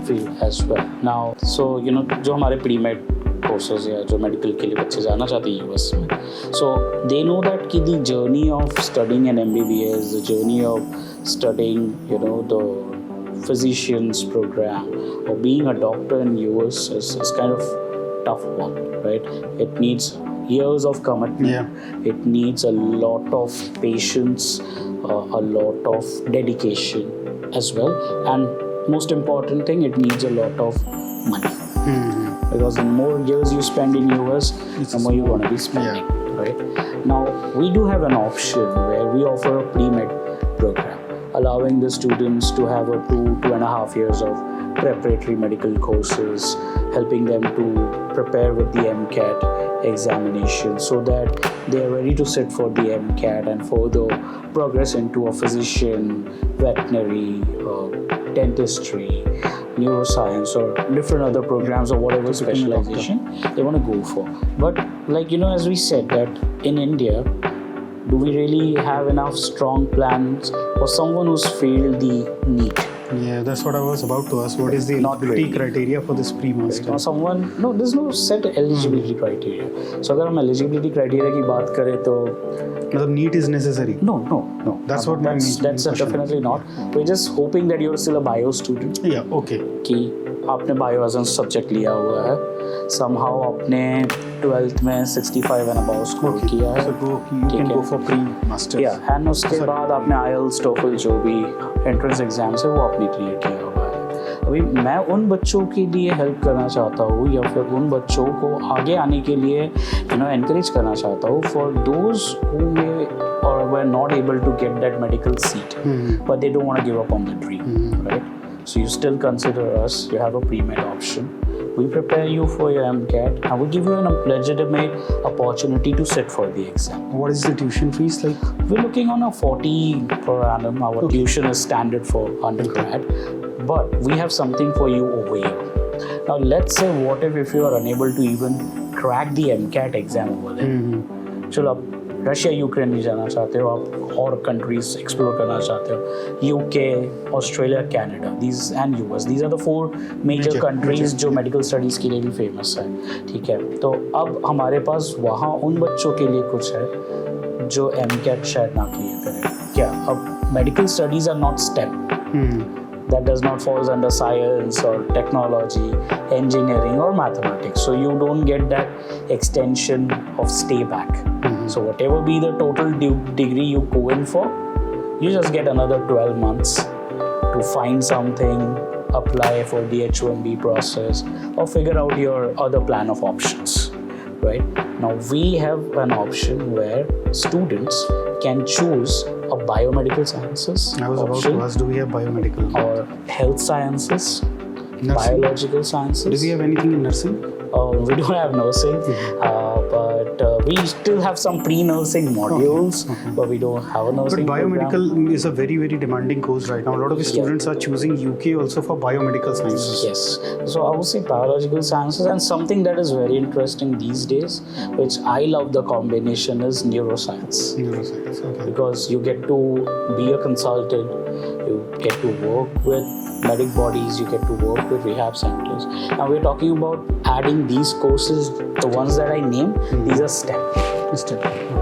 field as well. Now, so जो हमारे pre-med courses या जो medical के लिए बच्चे जाना चाहते हैं US में, so they know that कि the journey of studying an MBBS, the journey of studying the physician's program or being a doctor in US is kind of tough one, right? It needs years of commitment. Yeah. It needs a lot of patience, a lot of dedication as well, and most important thing, it needs a lot of money. Because the more years you spend in US, the more you're going to be spending. Right? Now, we do have an option where we offer a pre-med program, allowing the students to have 2.5 years of preparatory medical courses, helping them to prepare with the MCAT examination so that they are ready to sit for the MCAT and further progress into a physician, veterinary, dentistry, neuroscience, or different other programs or whatever specialization they want to go for. But as we said, that in India, do we really have enough strong plans for someone who's failed the NEET? Yeah, that's what I was about to ask. What is the eligibility criteria for this pre-master? There's no set eligibility criteria. So if we eligibility criteria की बात करें तो NEET is necessary? No. That's definitely not. We're just hoping that you're still a bio student. Yeah, okay. कि आपने bio as a subject लिया हुआ है. Somehow आपने 12th में 65 and above score किया है. So you can go for pre-masters. Yeah, and उसके बाद आपने IELTS, TOEFL जो भी entrance exams है वो आपने clear किया हुआ है. अभी मैं उन बच्चों के लिए हेल्प करना चाहता हूँ या फिर उन बच्चों को आगे आने के लिए encourage करना चाहता हूँ for those who may or were not able to get that medical seat, but they don't want to give up on the dream, right? So you still consider us. You have a pre-med option. We prepare you for your MCAT and we give you a legitimate opportunity to sit for the exam. What is the tuition fees like? We're looking on a 40 per annum. Our tuition is standard for undergrad, but we have something for you over here. Now let's say what if you are unable to even crack the MCAT exam over there? चलो आप Russia Ukraine नहीं जाना चाहते हो, आप और countries explore करना चाहते हो, UK, Australia, Canada, these and US, these are the 4 major countries जो मेडिकल स्टडीज़ के लिए भी फेमस है. ठीक है, तो अब हमारे पास वहाँ उन बच्चों के लिए कुछ है जो MCAT शायद ना क्लियर करें. क्या अब medical studies are not STEM. That does not fall under science or technology, engineering or mathematics. So you don't get that extension of stay back. So whatever be the total degree you go in for, you just get another 12 months to find something, apply for the H1B process or figure out your other plan of options, right? Now we have an option where students can choose a biomedical sciences I was about to ask, do we have biomedical? Or health sciences, biological sciences. Do we have anything in nursing? We don't have nursing, but we still have some pre-nursing modules, but we don't have a nursing But biomedical program. is a very, very demanding course right now. A lot of students are choosing UK also for biomedical sciences. Yes. So I would say biological sciences, and something that is very interesting these days, which I love the combination, is neuroscience. Neuroscience, okay. Because you get to be a consultant, you get to work with medic bodies, you get to work with rehab centers. Now we're talking about adding these courses, the ones that I named, these are STEM.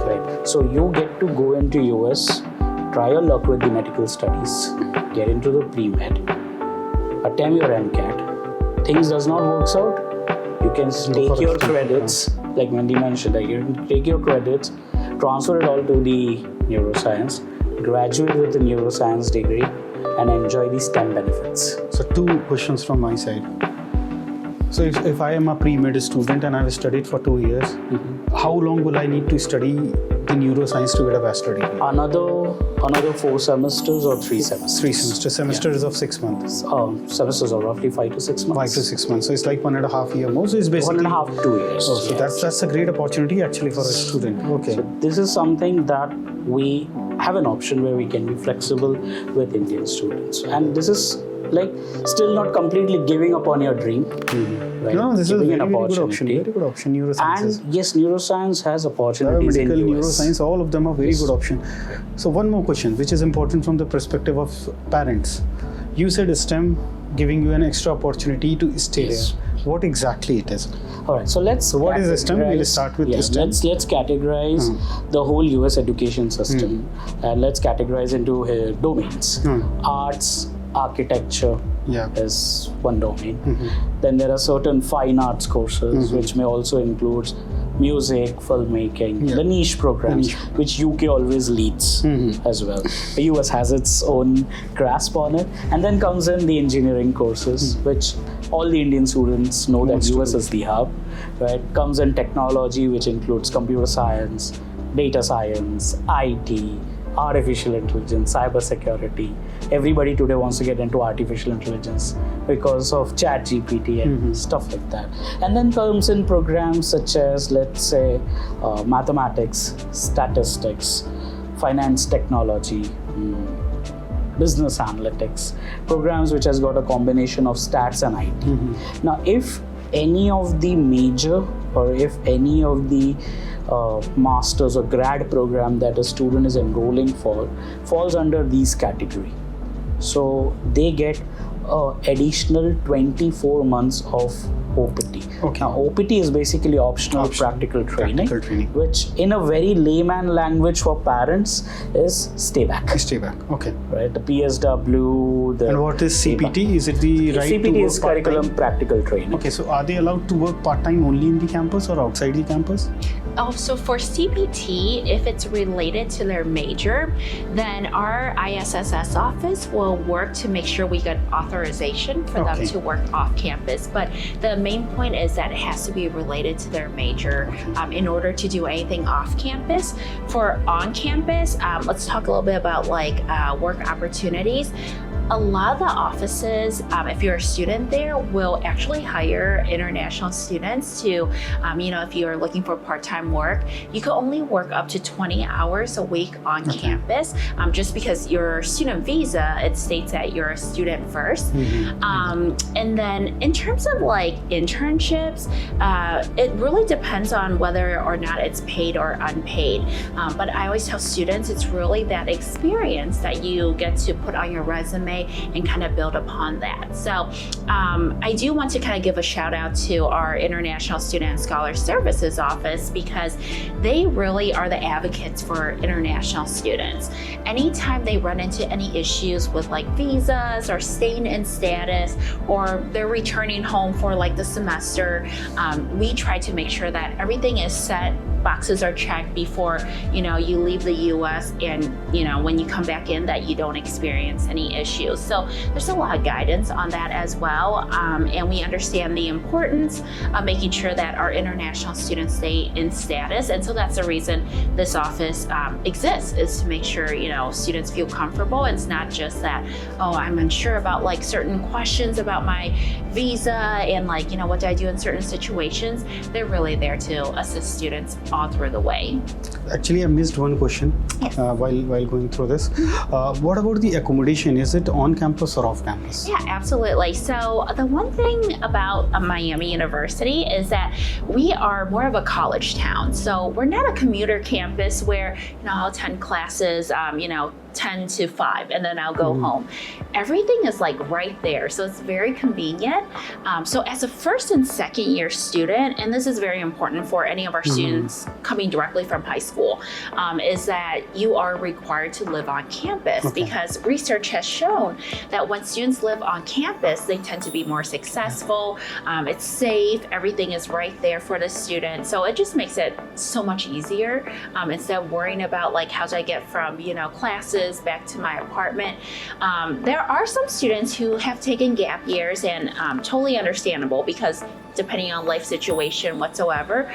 Right. So you get to go into US, try your luck with the medical studies, get into the pre-med, attempt your MCAT. Things does not work out, you can take your credits, like Mindy mentioned, you can take your credits, transfer it all to the neuroscience, graduate with the neuroscience degree, and enjoy the STEM benefits. So 2 questions from my side. So if I am a pre-med student and I have studied for 2 years, how long will I need to study the neuroscience to get a bachelor degree? Another 4 semesters or 3 semesters? 3 semesters. Semesters of 6 months. Semesters are roughly 5 to 6 months. 5 to 6 months. So it's like 1.5 year more. So it's basically 1.5 2 years. Oh, so that's a great opportunity actually for a student. Okay. So this is something that we have an option where we can be flexible with Indian students, and this is like still not completely giving up on your dream. Right? No, this is a Giving very, an very good option. opportunity. Very good option. Neurosciences. And yes, neuroscience has opportunities in Biomedical, US. neuroscience, all of them are very good option. So one more question, which is important from the perspective of parents. You said STEM giving you an extra opportunity to stay there. What exactly it is? All right, so let's. So what is STEM? We'll start with STEM. Let's categorize the whole US education system, and let's categorize into domains. Arts, architecture is one domain. Then there are certain fine arts courses, which may also include music, filmmaking, the niche programs, which UK always leads as well. The US has its own grasp on it. And then comes in the engineering courses, which all the Indian students know that US is the hub. Right? Comes in technology, which includes computer science, data science, IT, artificial intelligence, cybersecurity. Everybody today wants to get into artificial intelligence because of ChatGPT and stuff like that. And then comes in programs such as, let's say, mathematics, statistics, finance technology, business analytics, programs which has got a combination of stats and IT. Now, if any of the major or if any of the master's or grad program that a student is enrolling for falls under these category. So they get additional 24 months of OPT. Now OPT is basically optional practical training, which in a very layman language for parents is stay back. Stay back, okay. Right, the PSW. And what is CPT? Is it the right CPT to work is curriculum practical training. Okay, so are they allowed to work part-time only in the campus or outside the campus? Oh, so for CPT, if it's related to their major, then our ISSS office will work to make sure we get authorization for them to work off campus. But the main point is that it has to be related to their major in order to do anything off campus. For on campus, let's talk a little bit about like work opportunities. A lot of the offices, if you're a student there, will actually hire international students to, if you're looking for part-time work, you can only work up to 20 hours a week on campus, just because your student visa, it states that you're a student first. And then in terms of like internships, it really depends on whether or not it's paid or unpaid. But I always tell students it's really that experience that you get to put on your resume and kind of build upon that. So I do want to kind of give a shout out to our International Student and Scholar Services Office, because they really are the advocates for international students. Anytime they run into any issues with like visas or staying in status, or they're returning home for like the semester, we try to make sure that everything is set, boxes are checked before you leave the US, and when you come back in that you don't experience any issues. So there's a lot of guidance on that as well, and we understand the importance of making sure that our international students stay in status. And so that's the reason this office exists, is to make sure students feel comfortable. It's not just that, oh, I'm unsure about like certain questions about my visa and like what do I do in certain situations. They're really there to assist students all through the way. Actually, I missed one question while going through this. What about the accommodation? Is it on campus or off campus? Yeah, absolutely. So the one thing about Miami University is that we are more of a college town. So we're not a commuter campus where I'll attend classes 10 to 5 and then I'll go home. Everything is like right there, so it's very convenient. So as a first and second year student, and this is very important for any of our students coming directly from high school, is that you are required to live on campus, because research has shown that when students live on campus, they tend to be more successful. It's safe, everything is right there for the student, so it just makes it so much easier instead of worrying about like how do I get from classes back to my apartment. There are some students who have taken gap years, and totally understandable, because depending on life situation whatsoever.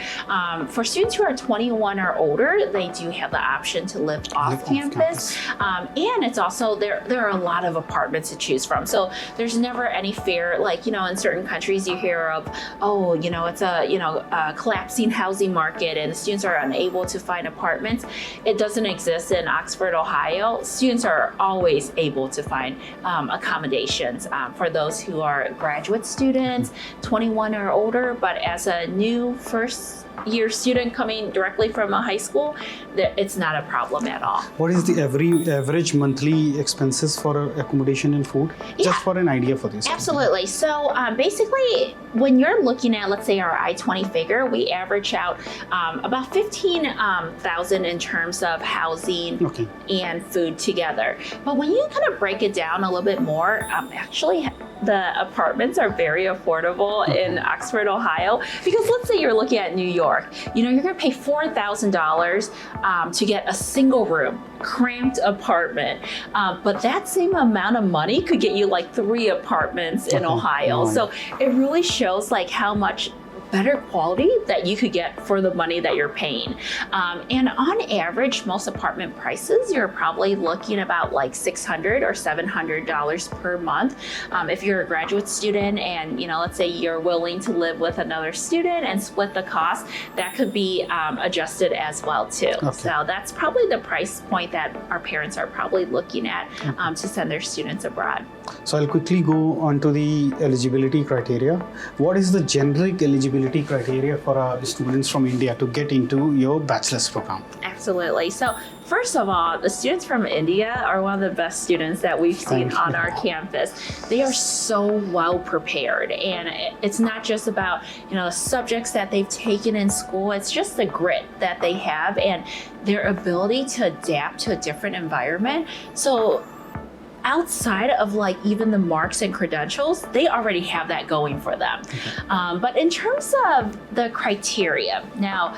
For students who are 21 or older, they do have the option to live off campus. And it's also, there are a lot of apartments to choose from. So there's never any fear, like, in certain countries you hear of, it's a collapsing housing market and the students are unable to find apartments. It doesn't exist in Oxford, Ohio. Students are always able to find accommodations for those who are graduate students, 21 or older, but as a new first year student coming directly from a high school, it's not a problem at all. What is the average monthly expenses for accommodation and food? Just for an idea for this. Absolutely. So basically, when you're looking at, let's say, our I-20 figure, we average out about $15,000 in terms of housing and food together. But when you kind of break it down a little bit more, actually the apartments are very affordable in Oxford, Ohio. Because let's say you're looking at New York, you're going to pay $4,000 to get a single room, cramped apartment. But that same amount of money could get you like 3 apartments in Ohio. Right. So it really shows like how much better quality that you could get for the money that you're paying. And on average, most apartment prices, you're probably looking about like $600 or $700 per month. If you're a graduate student and, let's say you're willing to live with another student and split the cost, that could be adjusted as well too. Okay. So that's probably the price point that our parents are probably looking at to send their students abroad. So I'll quickly go on to the eligibility criteria. What is the generic eligibility criteria for our students from India to get into your bachelor's program? Absolutely. So first of all, the students from India are one of the best students that we've seen on our campus. They are so well prepared, and it's not just about the subjects that they've taken in school. It's just the grit that they have and their ability to adapt to a different environment. So outside of like even the marks and credentials, they already have that going for them. But in terms of the criteria, now,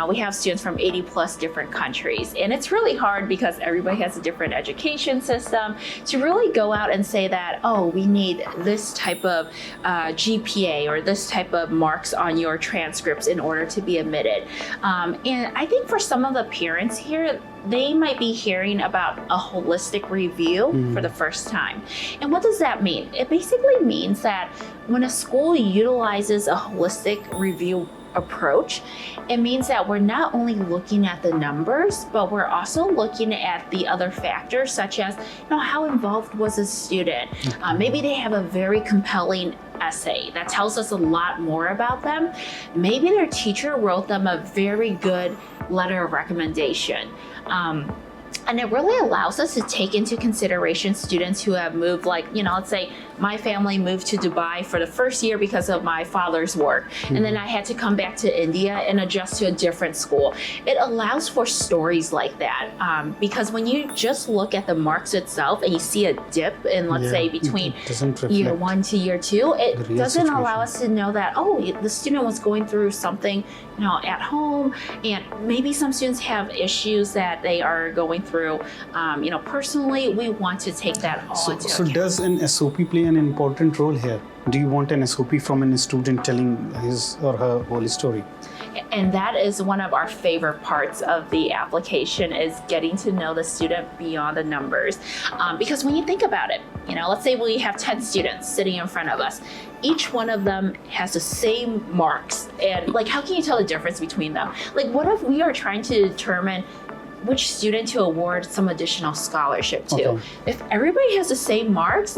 we have students from 80 plus different countries, and it's really hard because everybody has a different education system to really go out and say that, oh, we need this type of GPA or this type of marks on your transcripts in order to be admitted. And I think for some of the parents here, they might be hearing about a holistic review for the first time. And what does that mean? It basically means that when a school utilizes a holistic review approach, it means that we're not only looking at the numbers, but we're also looking at the other factors, such as how involved was a student. Maybe they have a very compelling essay that tells us a lot more about them. Maybe their teacher wrote them a very good letter of recommendation. And it really allows us to take into consideration students who have moved, like, let's say my family moved to Dubai for the first year because of my father's work. And then I had to come back to India and adjust to a different school. It allows for stories like that. Because when you just look at the marks itself and you see a dip in, let's say, between year 1 to year 2, it doesn't allow us to know that, oh, the student was going through something, at home. And maybe some students have issues that they are going through. Personally, we want to take that all into account. So does an SOP play an important role here? Do you want an SOP from a student telling his or her whole story? And that is one of our favorite parts of the application, is getting to know the student beyond the numbers. Because when you think about it, let's say we have 10 students sitting in front of us. Each one of them has the same marks. And how can you tell the difference between them? What if we are trying to determine which student to award some additional scholarship to? Okay. If everybody has the same marks,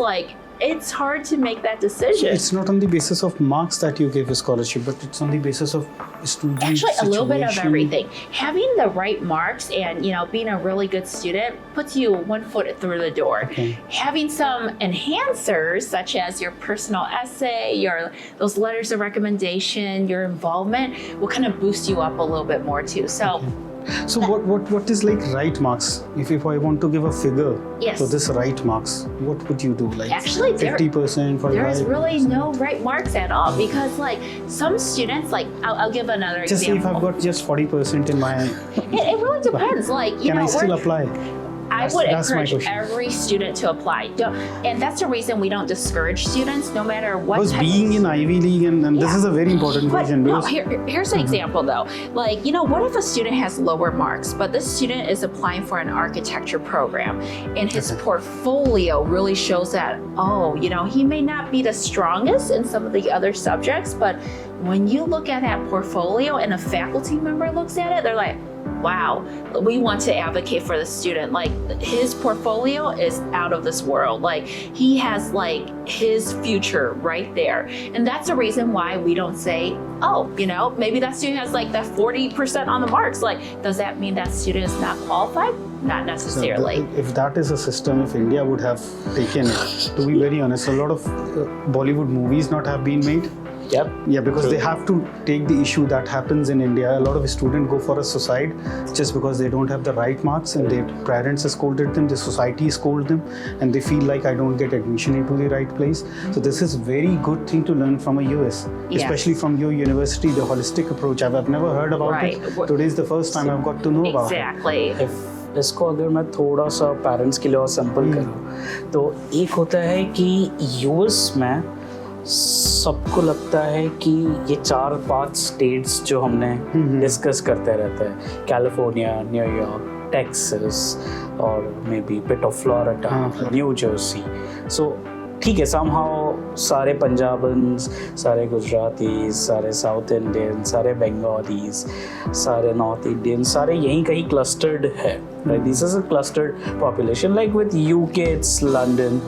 it's hard to make that decision. It's not on the basis of marks that you give a scholarship, but it's on the basis of student Actually, situation. A little bit of everything. Having the right marks and, being a really good student puts you 1 foot through the door. Okay. Having some enhancers, such as your personal essay, those letters of recommendation, your involvement, will kind of boost you up a little bit more too. So. Okay. So what is right marks? If I want to give a figure, yes. So this right marks, what would you do? Actually, 50% for there is really no right marks at all, because some students, I'll give another example. Just say if I've got just 40% in my it really depends. Can I still apply? I would encourage every student to apply. And that's the reason we don't discourage students, no matter what. Because being in Ivy League, and this is a very important question. No, here's an example though. What if a student has lower marks, but this student is applying for an architecture program, and his portfolio really shows that, he may not be the strongest in some of the other subjects, but when you look at that portfolio and a faculty member looks at it, they're like, wow, we want to advocate for the student. His portfolio is out of this world. He has his future right there. And that's the reason why we don't say, maybe that student has that 40% on the marks. Does that mean that student is not qualified? Not necessarily. So if that is a system, if India would have taken it, to be very honest, a lot of Bollywood movies not have been made. Yep. Yeah, because True. they have to take the issue that happens in India. A lot of students go for a suicide just because they don't have the right marks and their parents have scolded them, the society scolded them, and they feel like I don't get admission into the right place. So this is very good thing to learn from a US, Yes. especially from your university, the holistic approach. I've never heard about Right. it. Today is the first time I've got to know about it. Exactly. इसको अगर मैं थोड़ा सा parents के लिए और simple करूँ तो एक होता है कि यूएस में सबको लगता है कि ये 4-5 स्टेट्स जो हमने डिस्कस करते रहते हैं, कैलिफोर्निया, न्यूयॉर्क, टेक्सास और maybe bit of Florida, New Jersey. So ठीक है, समहाउ सारे पंजाबन्स, सारे गुजरातीज, सारे साउथ इंडियन, सारे बंगालीज, सारे नॉर्थ इंडियन, सारे यहीं कहीं क्लस्टर्ड है. Right? This is a clustered population. Like with UK, it's London.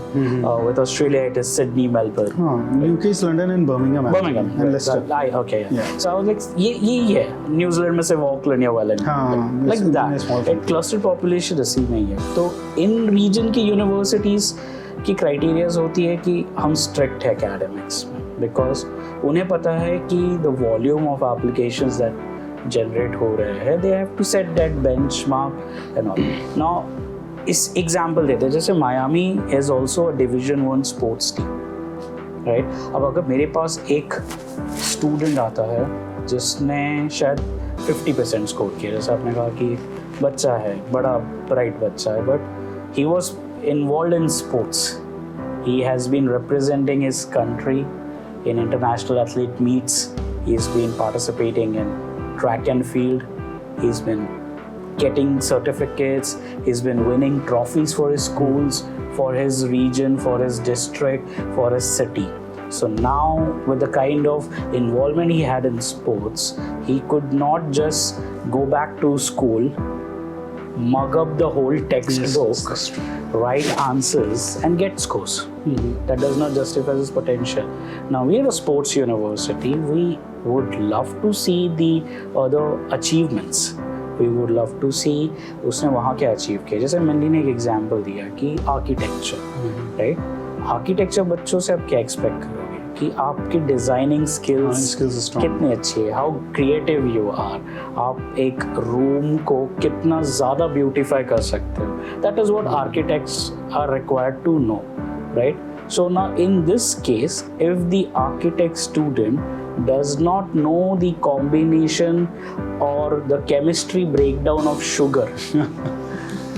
With Australia, it is Sydney, Melbourne. UK is London and Birmingham. actually, Birmingham. and Leicester. Okay. Yeah. So I was like, ये है. New Zealand में सिर्फ Auckland या Wellington. Like that. एक clustered population इसी में ही है. तो इन region की universities की क्राइटेरियाज होती है कि हम स्ट्रिक्ट है एकेडमिक्स में, बिकॉज उन्हें पता है कि the volume of applications that generate हो रहे हैं, they have to set that benchmark and all. Now इस एग्जांपल देते हैं, जैसे Miami is also a division 1 sports team, right. अब अगर मेरे पास एक स्टूडेंट आता है जिसने शायद 50% स्कोर किया, जैसे आपने कहा कि बच्चा है, बड़ा ब्राइट बच्चा है, but he was involved in sports. He has been representing his country in international athlete meets. He's been participating in track and field. He's been getting certificates. He's been winning trophies for his schools, for his region, for his district, for his city. So now, with the kind of involvement he had in sports, he could not just go back to school, mug up the whole textbook, write answers and get scores. That does not justify his potential. Now we are a sports university. We would love to see the other achievements. We would love to see उसने वहाँ क्या achieve किया. जैसे Mindy ने एक example दिया कि architecture, right. Architecture बच्चों से आप क्या एक्सपेक्ट करोगे कि आपकी डिजाइनिंग स्किल्स कितने अच्छे हैं, हाउ क्रिएटिव यू आर, आप एक रूम को कितना ज़्यादा ब्यूटिफाई कर सकते हो. That is what architects are required to know, right. So now in this case, if the architect student does not know the combination or the chemistry breakdown of sugar,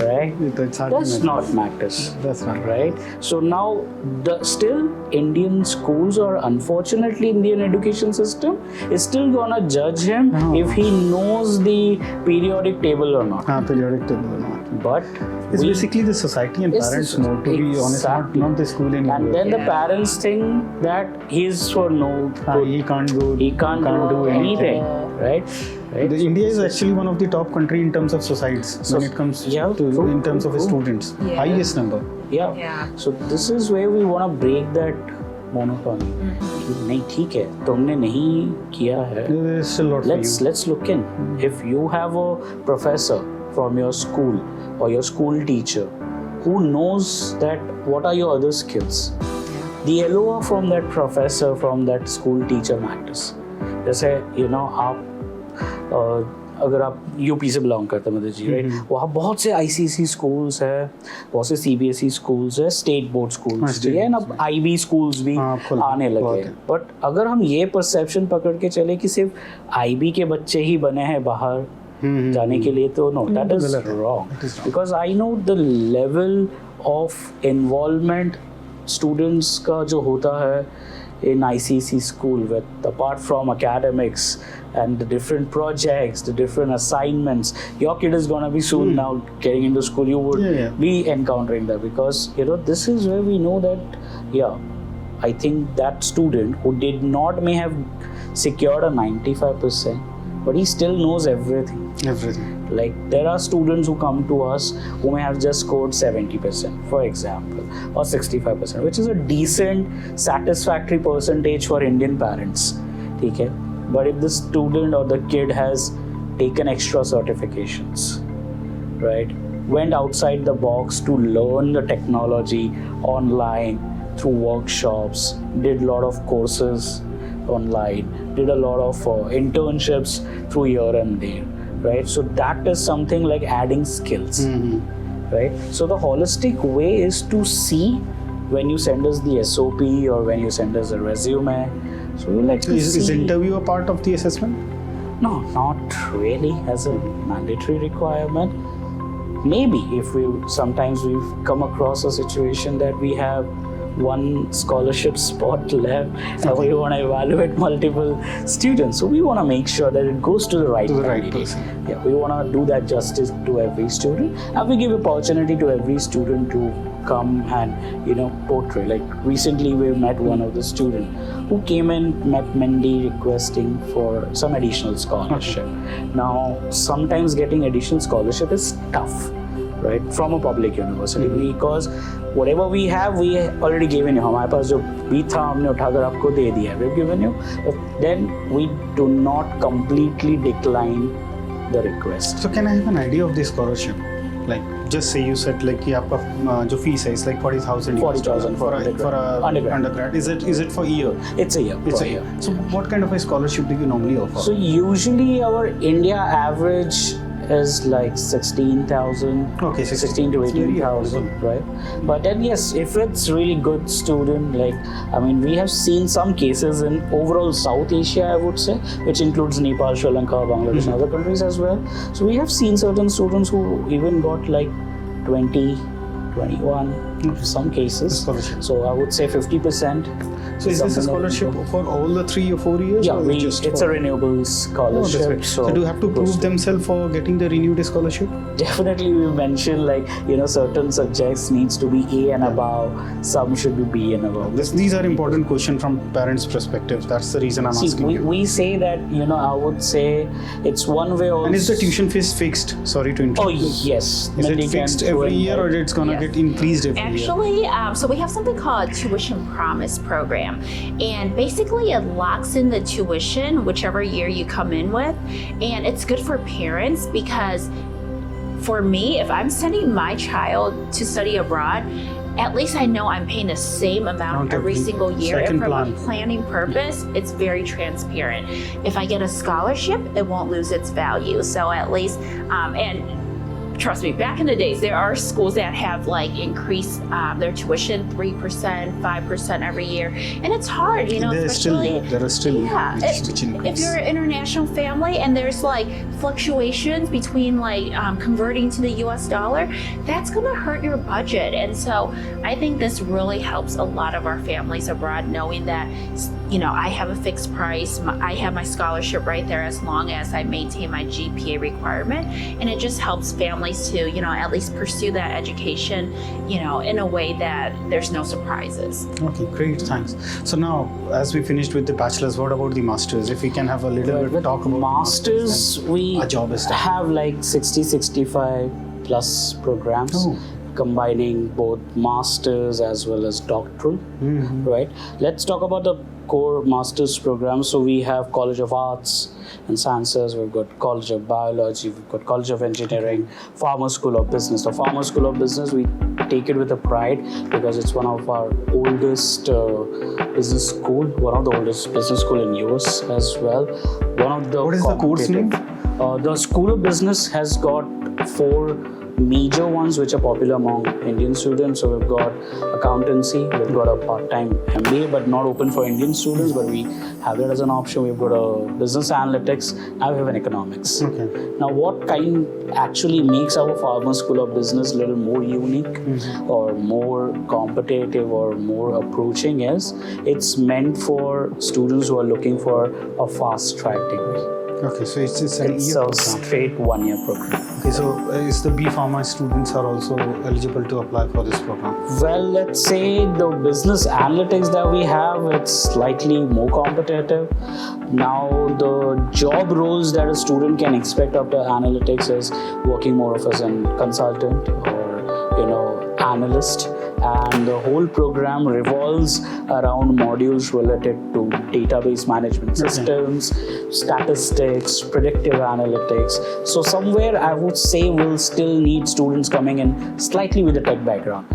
right? That's not matters. That's right. So now the still Indian schools, or unfortunately Indian education system, is still gonna judge him if he knows the periodic table or not. Periodic table or not. But it's basically the society and parents more, to be honest, not the school and and then the parents think that he's for no good. He can't go. He can't do anything, right? The India is actually one of the top country in terms of suicides when it comes to in terms of students. Yeah. Highest number. Yeah. So this is where we want to break that monotony. नहीं ठीक है, तुमने नहीं किया है. There is still a lot for you. Let's look in. If you have a professor from your school or your school teacher who knows that what are your other skills, the LOR from that professor, from that school teacher matters. जैसे आप अगर आप UP से belong करते हैं मुदित जी, right, वहाँ बहुत से ICSE स्कूल्स है, बहुत से CBSE स्कूल्स है, स्टेट बोर्ड स्कूल्स भी है, अब IB स्कूल्स भी आने लगे हैं. बट अगर हम ये परसेप्शन पकड़ के चले कि सिर्फ IB के बच्चे ही बने हैं बाहर जाने के लिए, तो no, that is wrong. Because I know the level of involvement students का जो होता है in ICC school, with apart from academics and the different projects, the different assignments, your kid is gonna be soon now getting into school. You would be encountering that, because this is where we know that I think that student who did not may have secured a 95%, but he still knows everything. Like there are students who come to us who may have just scored 70%, for example, or 65%, which is a decent, satisfactory percentage for Indian parents. Okay? But if the student or the kid has taken extra certifications, right, went outside the box to learn the technology online through workshops, did a lot of courses, online, did a lot of internships through here and there, right? So that is something like adding skills, right? So the holistic way is to see when you send us the SOP or when you send us a resume. So we like to Is see. interview a part of the assessment? No, not really as a mandatory requirement. Maybe if sometimes we've come across a situation that we have one scholarship spot left and we want to evaluate multiple students. So we want to make sure that it goes to the right candidate. person. Yeah, we want to do that justice to every student, and we give opportunity to every student to come and portray. Like recently we met one of the student who came in, met Mindy requesting for some additional scholarship. Now sometimes getting additional scholarship is tough, right, from a public university, because whatever we have, we already given you. हमारे पास जो भी था हमने उठाकर आपको दे दिया. We've given you. But then we do not completely decline the request. So can I have an idea of the scholarship? Like just say you said like कि आपका जो fees है, it's like 40,000. 40,000 for a undergrad. Is it for a year? It's a year. It's for a year. So what kind of a scholarship do you normally offer? So usually our India average is like 16,000. Okay, 16 to 18,000, right? But then yes, if it's really good student, like we have seen some cases in overall South Asia, I would say, which includes Nepal, Sri Lanka, Bangladesh, and other countries as well. So we have seen certain students who even got like 20, 21, some cases. Scholarship. So I would say 50%. So is this a scholarship for all the 3 or 4 years? Yeah, or it's a renewable scholarship. Oh, that's right. So do you have to prove themselves for getting the renewed scholarship? Definitely, we mentioned certain subjects needs to be A and above, some should be B and above. These are important questions from parents' perspective. That's the reason I'm asking you. We say that, I would say it's one way also. And is the tuition fees fixed? Sorry to interrupt. Oh, yes. Is it fixed every year or it's going to get increased every year? Actually, so we have something called a tuition promise program. And basically it locks in the tuition whichever year you come in with. And it's good for parents because for me, if I'm sending my child to study abroad, at least I know I'm paying the same amount every single year. And from a planning purpose, it's very transparent. If I get a scholarship, it won't lose its value. So at least, and trust me, back in the days, there are schools that have increased their tuition 3%, 5% every year, and it's hard, especially there are still if you're an international family and there's fluctuations between converting to the US dollar, that's going to hurt your budget. And so I think this really helps a lot of our families abroad, knowing that I have a fixed price, I have my scholarship right there as long as I maintain my GPA requirement, and it just helps families to at least pursue that education in a way that there's no surprises. Okay, great, thanks. So now as we finished with the bachelor's, what about the master's? If we can have a little bit talk about masters, we have 65 plus programs. Combining both masters as well as doctoral, right? Let's talk about the core master's program. So we have College of Arts and Sciences, we've got College of Biology, we've got College of Engineering, Farmer School of Business. The Farmer School of Business, we take it with a pride because it's one of our oldest business school, one of the oldest business school in US as well. What is the course name? The School of Business has got 4 major ones which are popular among Indian students. So we've got accountancy, we've got a part-time MBA but not open for Indian students, but we have it as an option. We've got a business analytics, now we have an economics. Okay. Now what actually makes our Farmer School of Business a little more unique or more competitive or more approaching is it's meant for students who are looking for a fast-track degree. Okay, so it's a straight 1-year program. Okay, so is the B Pharma students are also eligible to apply for this program? Well, let's say the business analytics that we have, it's slightly more competitive. Now, the job roles that a student can expect after analytics is working more of as a consultant or, analyst. And the whole program revolves around modules related to database management systems, statistics, predictive analytics. So somewhere I would say we'll still need students coming in slightly with a tech background.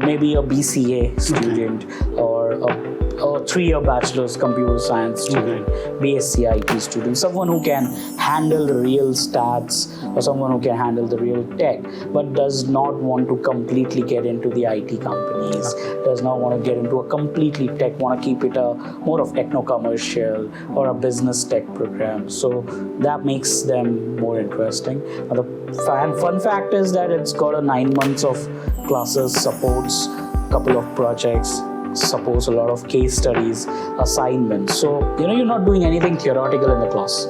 Maybe a BCA student or a a 3-year bachelor's computer science student, BSc IT student, someone who can handle the real stats or someone who can handle the real tech, but does not want to completely get into the IT companies, does not want to get into a completely tech, want to keep it a more of techno-commercial or a business tech program. So that makes them more interesting. Now, the fun fact is that it's got a 9 months of classes, supports a couple of projects, supports a lot of case studies, assignments. So, you're not doing anything theoretical in the class.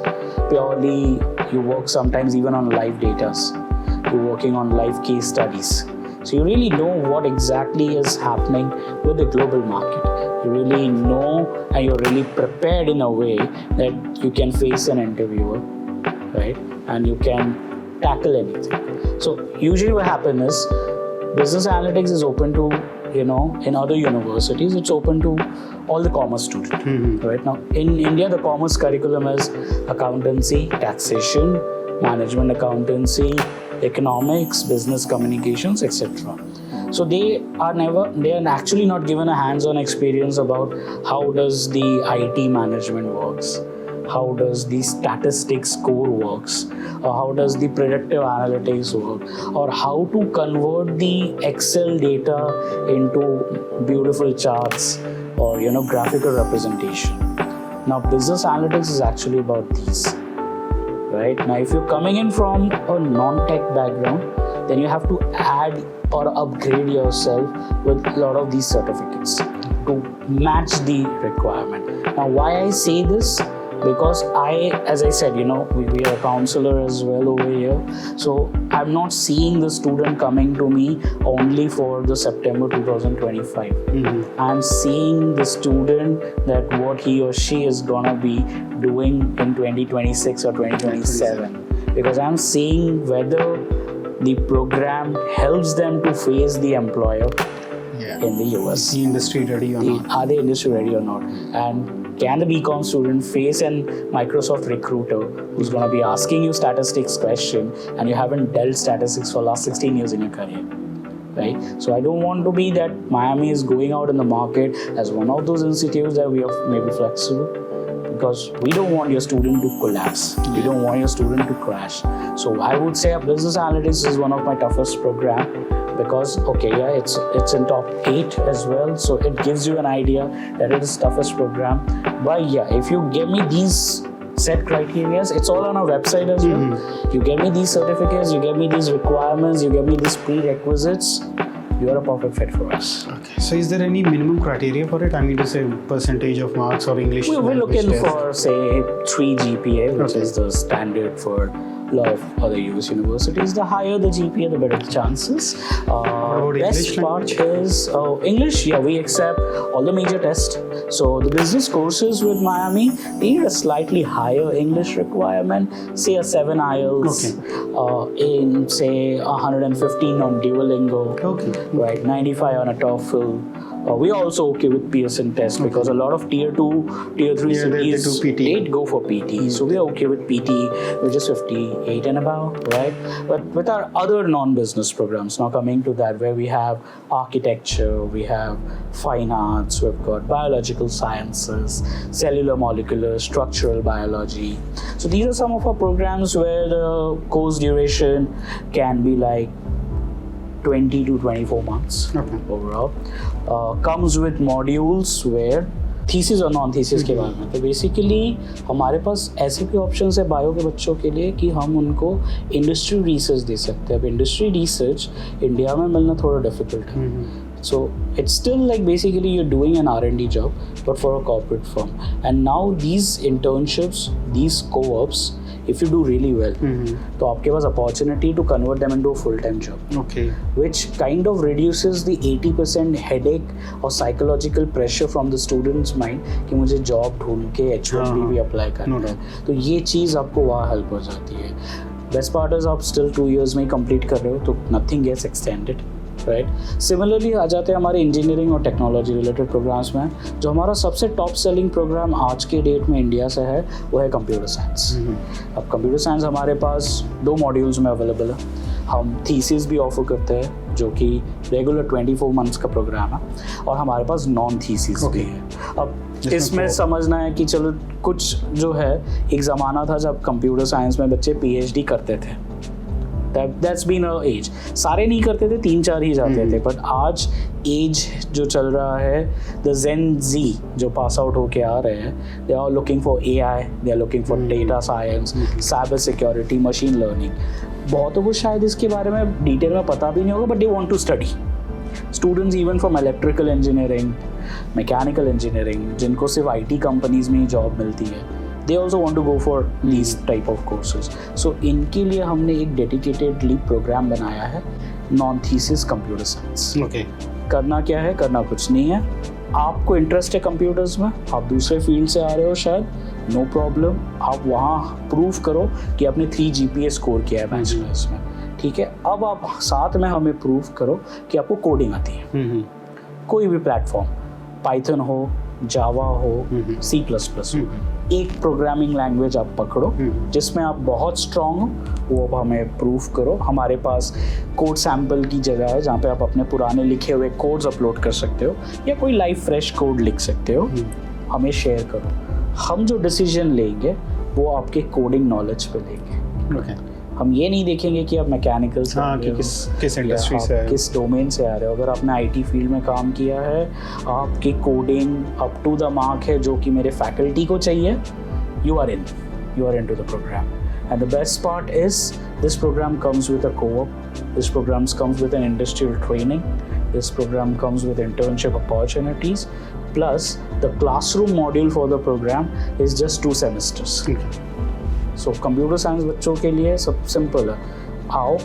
Purely, you work sometimes even on live data. You're working on live case studies. So you really know what exactly is happening with the global market. You really know and you're really prepared in a way that you can face an interviewer, right? And you can tackle anything. So usually what happens is business analytics is open to, in other universities, it's open to all the commerce students. Right now, in India, the commerce curriculum is accountancy, taxation, management accountancy, economics, business communications, etc. So they are actually not given a hands-on experience about how does the IT management works, how does the statistics core works, or how does the predictive analytics work, or how to convert the Excel data into beautiful charts or graphical representation. Now business analytics is actually about these. Right? Now, if you're coming in from a non-tech background, then you have to add or upgrade yourself with a lot of these certificates to match the requirement. Now, why I say this? Because as I said, we are a counselor as well over here. So I'm not seeing the student coming to me only for the September 2025. I'm seeing the student that what he or she is gonna be doing in 2026 or 2027. Because I'm seeing whether the program helps them to face the employer in the US. Is the industry ready or not? Are they industry ready or not? And can the BCom student face an Microsoft recruiter who's going to be asking you statistics question and you haven't dealt statistics for the last 16 years in your career, right? So I don't want to be that Miami is going out in the market as one of those institutes that we are maybe flexible, because we don't want your student to collapse. We don't want your student to crash. So I would say business analytics is one of my toughest programs. Because it's in top 8 as well, so it gives you an idea that it is toughest program. But if you give me these set criteria, it's all on our website as well. You give me these certificates, you give me these requirements, you give me these prerequisites, you are a perfect fit for us. Okay. So is there any minimum criteria for it? I mean to say percentage of marks or English? We're looking for say 3 GPA, which is the standard for a lot of other US universities. The higher the GPA, the better the chances. Best part is English. We accept all the major tests. So the business courses with Miami, they need a slightly higher English requirement, say a 7 IELTS, in say 115 on Duolingo, right? 95 on a TOEFL. We're also okay with Pearson test because a lot of tier 2, tier 3 cities, they go for PT. So we're okay with PT, which is 58 and above, right? But with our other non-business programs, now coming to that, where we have architecture, we have fine arts, we've got biological sciences, cellular molecular, structural biology. So these are some of our programs where the course duration can be like 20 to 24 months overall. Comes with modules where thesis और non thesis के बारे में. तो basically हमारे पास ऐसे भी option है bio के बच्चों के लिए कि हम उनको इंडस्ट्री रिसर्च दे सकते हैं. अब इंडस्ट्री रिसर्च इंडिया में मिलना थोड़ा डिफिकल्ट है. So it's still like basically you're doing an R&D job, but for a corporate firm. And now these internships, these co-ops, if you do really well, तो आपके पास opportunity to convert them into a full-time job. Okay. Which kind of reduces the 80% headache or psychological pressure from the student's mind कि मुझे job ढूंढ के H1B भी apply करना है. तो ये चीज़ आपको वहाँ help हो जाती है. Best part is आप still 2 years में complete कर रहे हो, तो nothing gets extended. Right. Similarly आ जाते हैं हमारे इंजीनियरिंग और टेक्नोलॉजी रिलेटेड प्रोग्राम्स में. जो हमारा सबसे टॉप सेलिंग प्रोग्राम आज के डेट में इंडिया से है वो है कंप्यूटर साइंस. अब कंप्यूटर साइंस हमारे पास 2 मॉड्यूल्स में अवेलेबल है. हम थीसिस भी ऑफर करते हैं जो कि रेगुलर 24 मंथ्स का प्रोग्राम है, और हमारे पास नॉन थीसिस भी है। अब इसमें समझना है कि चलो कुछ जो है, एक ज़माना था जब कंप्यूटर साइंस में बच्चे PhD करते थे, that's been a age, सारे नहीं करते थे, 3-4 ही जाते थे, बट आज एज जो चल रहा है, द Gen Z जो पास आउट होके आ रहे हैं, they are looking for AI, they are looking for data science, cyber security, machine learning. बहुतों को शायद इसके बारे में डिटेल में पता भी नहीं होगा, but they want to study. Students even from electrical engineering, mechanical engineering, जिनको सिर्फ IT कंपनीज में ही जॉब मिलती है, they also want to go for these type of courses. So इनके लिए हमने एक डेडिकेटेडली प्रोग्राम बनाया है, non thesis computer science. Okay, करना क्या है? करना कुछ नहीं है। आपको इंटरेस्ट है कंप्यूटर्स में, आप दूसरे फील्ड से आ रहे हो शायद, नो प्रॉब्लम, आप वहाँ प्रूव करो कि आपने 3 GPA स्कोर किया है बैचलर्स में, ठीक है। अब आप साथ में हमें प्रूव करो कि आपको कोडिंग आती है, कोई भी प्लेटफॉर्म, पाइथन हो, जावा हो, C++ हो, एक प्रोग्रामिंग लैंग्वेज आप पकड़ो जिसमें आप बहुत स्ट्रांग हो, वो अब हमें प्रूफ करो। हमारे पास कोड सैम्पल की जगह है जहाँ पे आप अपने पुराने लिखे हुए कोड्स अपलोड कर सकते हो, या कोई लाइव फ्रेश कोड लिख सकते हो, हमें शेयर करो। हम जो डिसीजन लेंगे वो आपके कोडिंग नॉलेज पे लेंगे। ओके, हम ये नहीं देखेंगे कि आप मैकेनिकल से आ रहे हो, किस इंडस्ट्री से है, किस डोमेन से आ रहे हो। अगर आपने IT फील्ड में काम किया है, आपकी coding up to the mark है जो कि मेरे फैकल्टी को चाहिए, you are in to the program. And the best part is this program comes with a co-op, this program comes with an industrial training, this program comes with internship opportunities, plus the classroom module for the program is just 2 semesters। So computer science बच्चों के लिए सब simple है, आओ,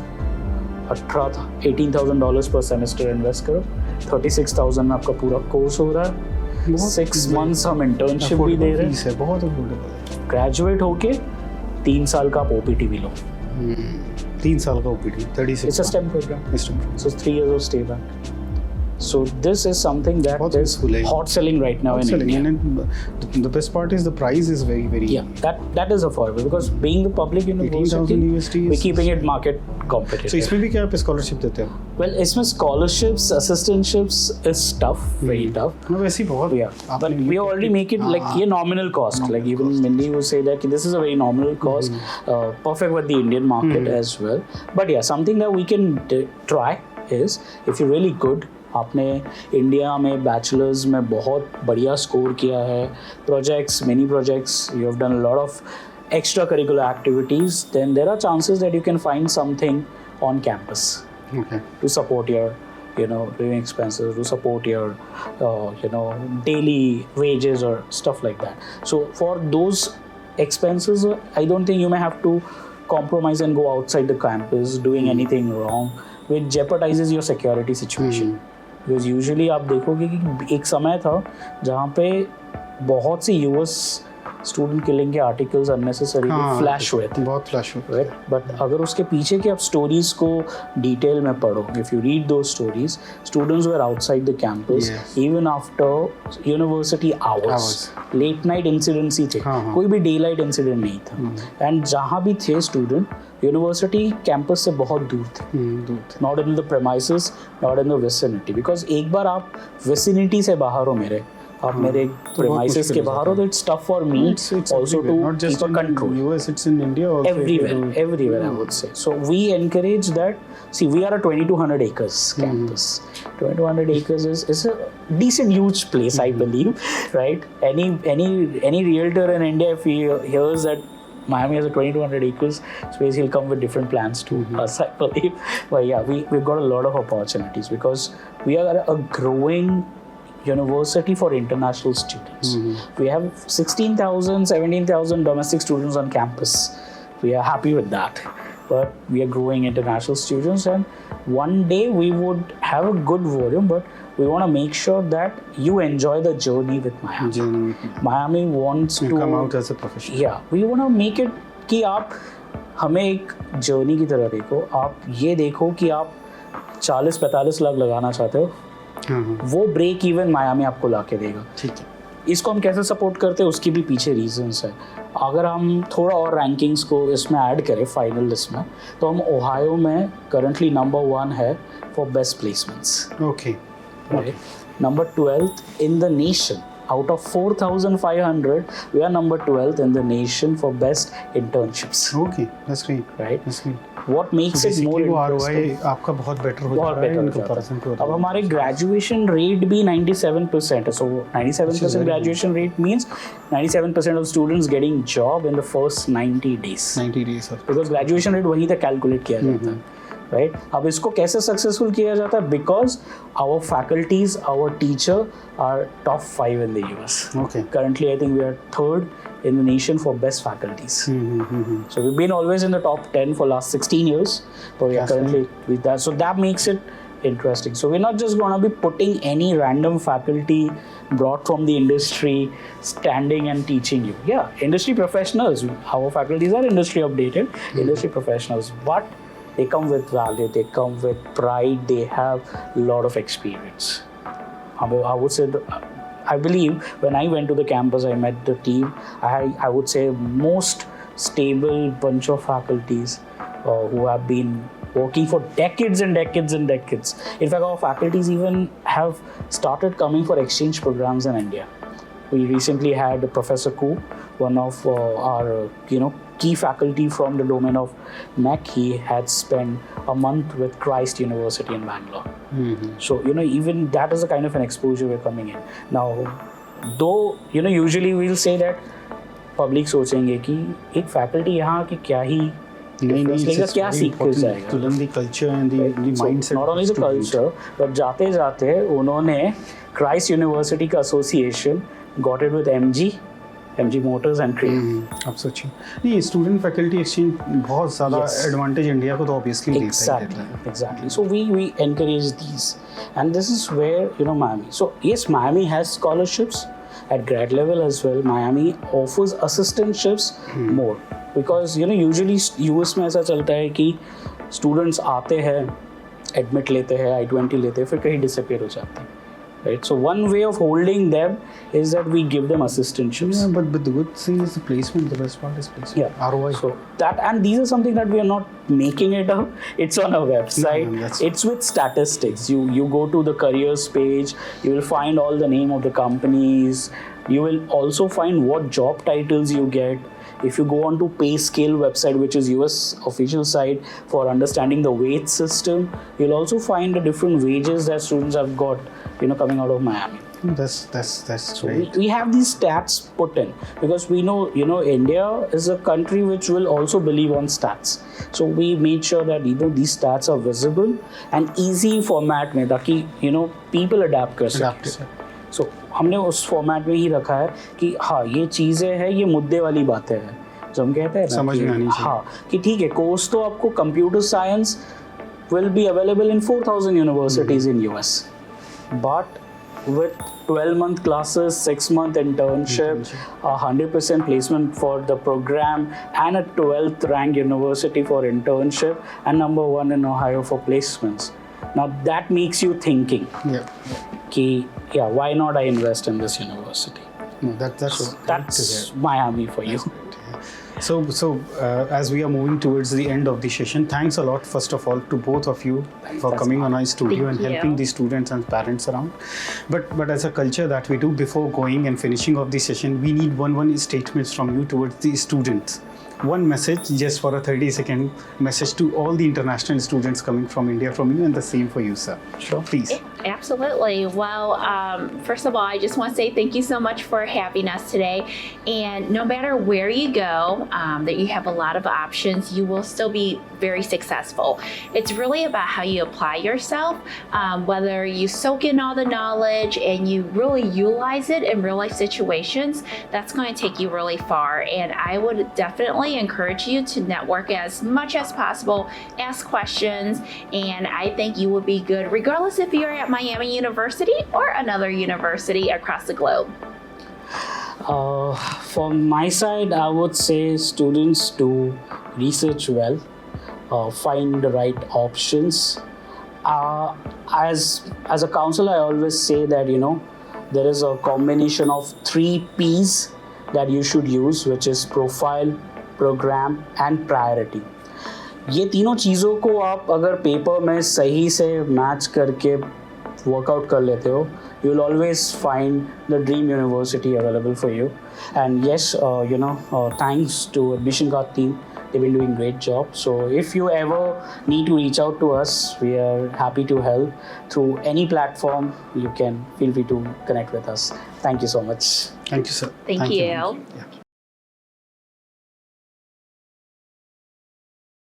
$18,000 पर semester invest करो, 36,000 में आपका पूरा कोर्स हो रहा है, 6 months हम इंटर्नशिप भी दे रहे हैं, बहुत अफोर्डेबल। ग्रेजुएट होके 3 साल का आप OPT भी लो, 3 साल का OPT, 36 it's a STEM program, so 3 years of stay back. So this is something that is useful, hot selling right now in India. And the best part is the price is very Yeah, that is affordable because being the public university, we're keeping it market competitive. So इसमें भी क्या आप scholarship देते हो? Well, इसमें scholarships, assistantships is tough, very tough. No, वैसे ही बहुत। But we already make it like ये nominal cost. Like even Mindy will say that this is a very nominal cost, perfect with the Indian market as well. But yeah, something that we can try is if you're really good, आपने India में bachelors में बहुत बढ़िया score किया है, projects, many projects, you have done a lot of extra curricular activities, then there are chances that you can find something on campus to support your living expenses, to support your daily wages or stuff like that. So for those expenses, I don't think you may have to compromise and go outside the campus doing anything wrong which jeopardizes your security situation. Because usually आप देखोगे कि एक समय था जहाँ पे बहुत सी US student killing के आर्टिकल्स अननेसेसरी फ्लैश हुए थे, बहुत फ्लैश हुए थे। बट अगर उसके पीछे की आप स्टोरीज को डिटेल में पढ़ो, इफ यू रीड दो stories, students were outside the campus even after university hours, late night incidents ही थे, कोई भी डे लाइट इंसिडेंट नहीं था। एंड जहाँ भी थे स्टूडेंट, यूनिवर्सिटी कैंपस से बहुत दूर थे, not in the premises, not in the vicinity, because एक बार आप विसिनिटी से बाहर हो, आप मेरे प्रेमाइसेस के बाहर हो, तो it's tough for me also to keep a control. US, it's in India also. Everywhere I would say. So we encourage that. See, we are a 2,200 acres campus. 2,200 acres is a decent, huge place, I believe, right? Any realtor in India, if he hears that Miami has a 2,200 acres space, he'll come with different plans to us, I believe. But yeah, we've got a lot of opportunities because we are a growing university for international students. We have 16,000, 17,000 domestic students on campus. We are happy with that. But we are growing international students, and one day we would have a good volume, but we want to make sure that you enjoy the journey with Miami. Miami wants to come out as a professional. Yeah, we want to make it कि आप हमें एक journey की तरह देखो, आप ये देखो कि आप 40-45 लाख लगाना चाहते हो, वो ब्रेक इवन मायामी आपको ला के देगा। ठीक है। इसको हम कैसे सपोर्ट करते हैं उसकी भी पीछे रीजंस है. अगर हम थोड़ा और रैंकिंग्स को इसमें ऐड करें फाइनल लिस्ट में, तो हम ओहायो में करंटली नंबर 1 है for best placements. Okay. Number 12th in the nation. Out of 4,500, we are number 12th in the nation for best internships. Okay. That's great. Right? That's great. What makes it more Basically वो interesting? ROI आपका बहुत better हो बहुत जाता है better in हो जाता comparison to है. other अब हमारे ग्रेजुएशन रेट भी 97% है. So 97% graduation rate means 97% of students getting job in the first 90 days. 90 days of Because graduation rate वहीं तक कैलकुलेट किया जाता है. Right? अब इसको कैसे सक्सेसफुल किया जाता है? Because our faculties, our teacher are top 5 in the US. Okay. Currently, I think we are 3rd in the nation for best faculties. So we've been always in the top 10 for last 16 years, but we are That's currently with that. So that makes it interesting. So we're not just going to be putting any random faculty brought from the industry standing and teaching you. Yeah, industry professionals. Our faculties are industry updated, industry professionals, but they come with value, they come with pride, they have a lot of experience. I would say, I believe when I went to the campus, I met the team, I would say most stable bunch of faculties who have been working for decades and decades and decades. In fact, our faculties even have started coming for exchange programs in India. We recently had Professor Koo, one of our key faculty from the domain of MEC. He had spent a month with Christ University in Bangalore. So even that is a kind of an exposure we're coming in. Now, though usually we'll say that public सोचेंगे कि एक faculty यहाँ की क्या ही difference लेगा, क्या सीख कर जाएगा. To learn the culture and the mindset. Not only the culture, but जाते जाते उन्होंने Christ University का association got it with MG Motors and Crane. अब सोचिए नहीं, स्टूडेंट फैकल्टी एक्सचेंज बहुत ज़्यादा एडवांटेज इंडिया को तो ऑब्वियसली देता है. Exactly. So we encourage these, and this is where Miami. So yes, Miami has scholarships at grad level as well. Miami offers assistantships more because usually US में ऐसा चलता है कि students आते हैं, admit लेते हैं, I-20 लेते हैं, फिर कहीं disappear हो जाते हैं. Right, so one way of holding them is that we give them assistantships. Yeah, but the good thing is the placement. The best part is placement. Yeah, ROI. So that, and these are something that we are not making it up. It's on our website. It's with statistics. You go to the careers page. You will find all the name of the companies. You will also find what job titles you get. If you go on to Pay Scale website, which is US official site for understanding the wage system, you'll also find the different wages that students have got, coming out of Miami. That's So great. we have these stats put in because we know, India is a country which will also believe on stats. So we made sure that, these stats are visible and easy format में ताकि, people adapt कर सकें. So हमने उस format में ही रखा है कि हाँ ये चीज़ें हैं, ये मुद्दे वाली बातें हैं जो हम कहते हैं समझ में आनी चाहिए. हाँ कि ठीक है, कोर्स तो आपको computer science will be available in 4,000 universities in US, but with 12-month classes, 6-month internship, 100% placement for the program, and a 12th ranked university for internship, and number 1 in Ohio for placements. Now that makes you thinking. Yeah. Why not I invest in this university? No, that's Miami for you. So as we are moving towards the end of the session, thanks a lot first of all to both of you for coming on our studio and helping the students and parents around. But as a culture that we do, before going and finishing of the session, we need one statements from you towards the students. One message, just for a 30-second message to all the international students coming from India from you, and the same for you, sir. Sure. Please. Absolutely. Well, first of all, I just want to say thank you so much for having us today. And no matter where you go, that you have a lot of options, you will still be very successful. It's really about how you apply yourself, whether you soak in all the knowledge and you really utilize it in real life situations, that's going to take you really far. And I would definitely encourage you to network as much as possible, ask questions, and I think you will be good regardless if you're at Miami University or another university across the globe. From my side, I would say students do research well, find the right options. As a counselor, I always say that there is a combination of 3 P's that you should use, which is profile, program and priority. ये तीनों चीज़ों को आप अगर paper में सही से match करके वर्कआउट कर लेते हो, you will always find the dream university available for you. And yes, thanks to Admission Card team, they've been doing great job. So if you ever need to reach out to us, we are happy to help through any platform. You can feel free to connect with us. Thank you so much. Thank you, sir. Thank you. Yeah.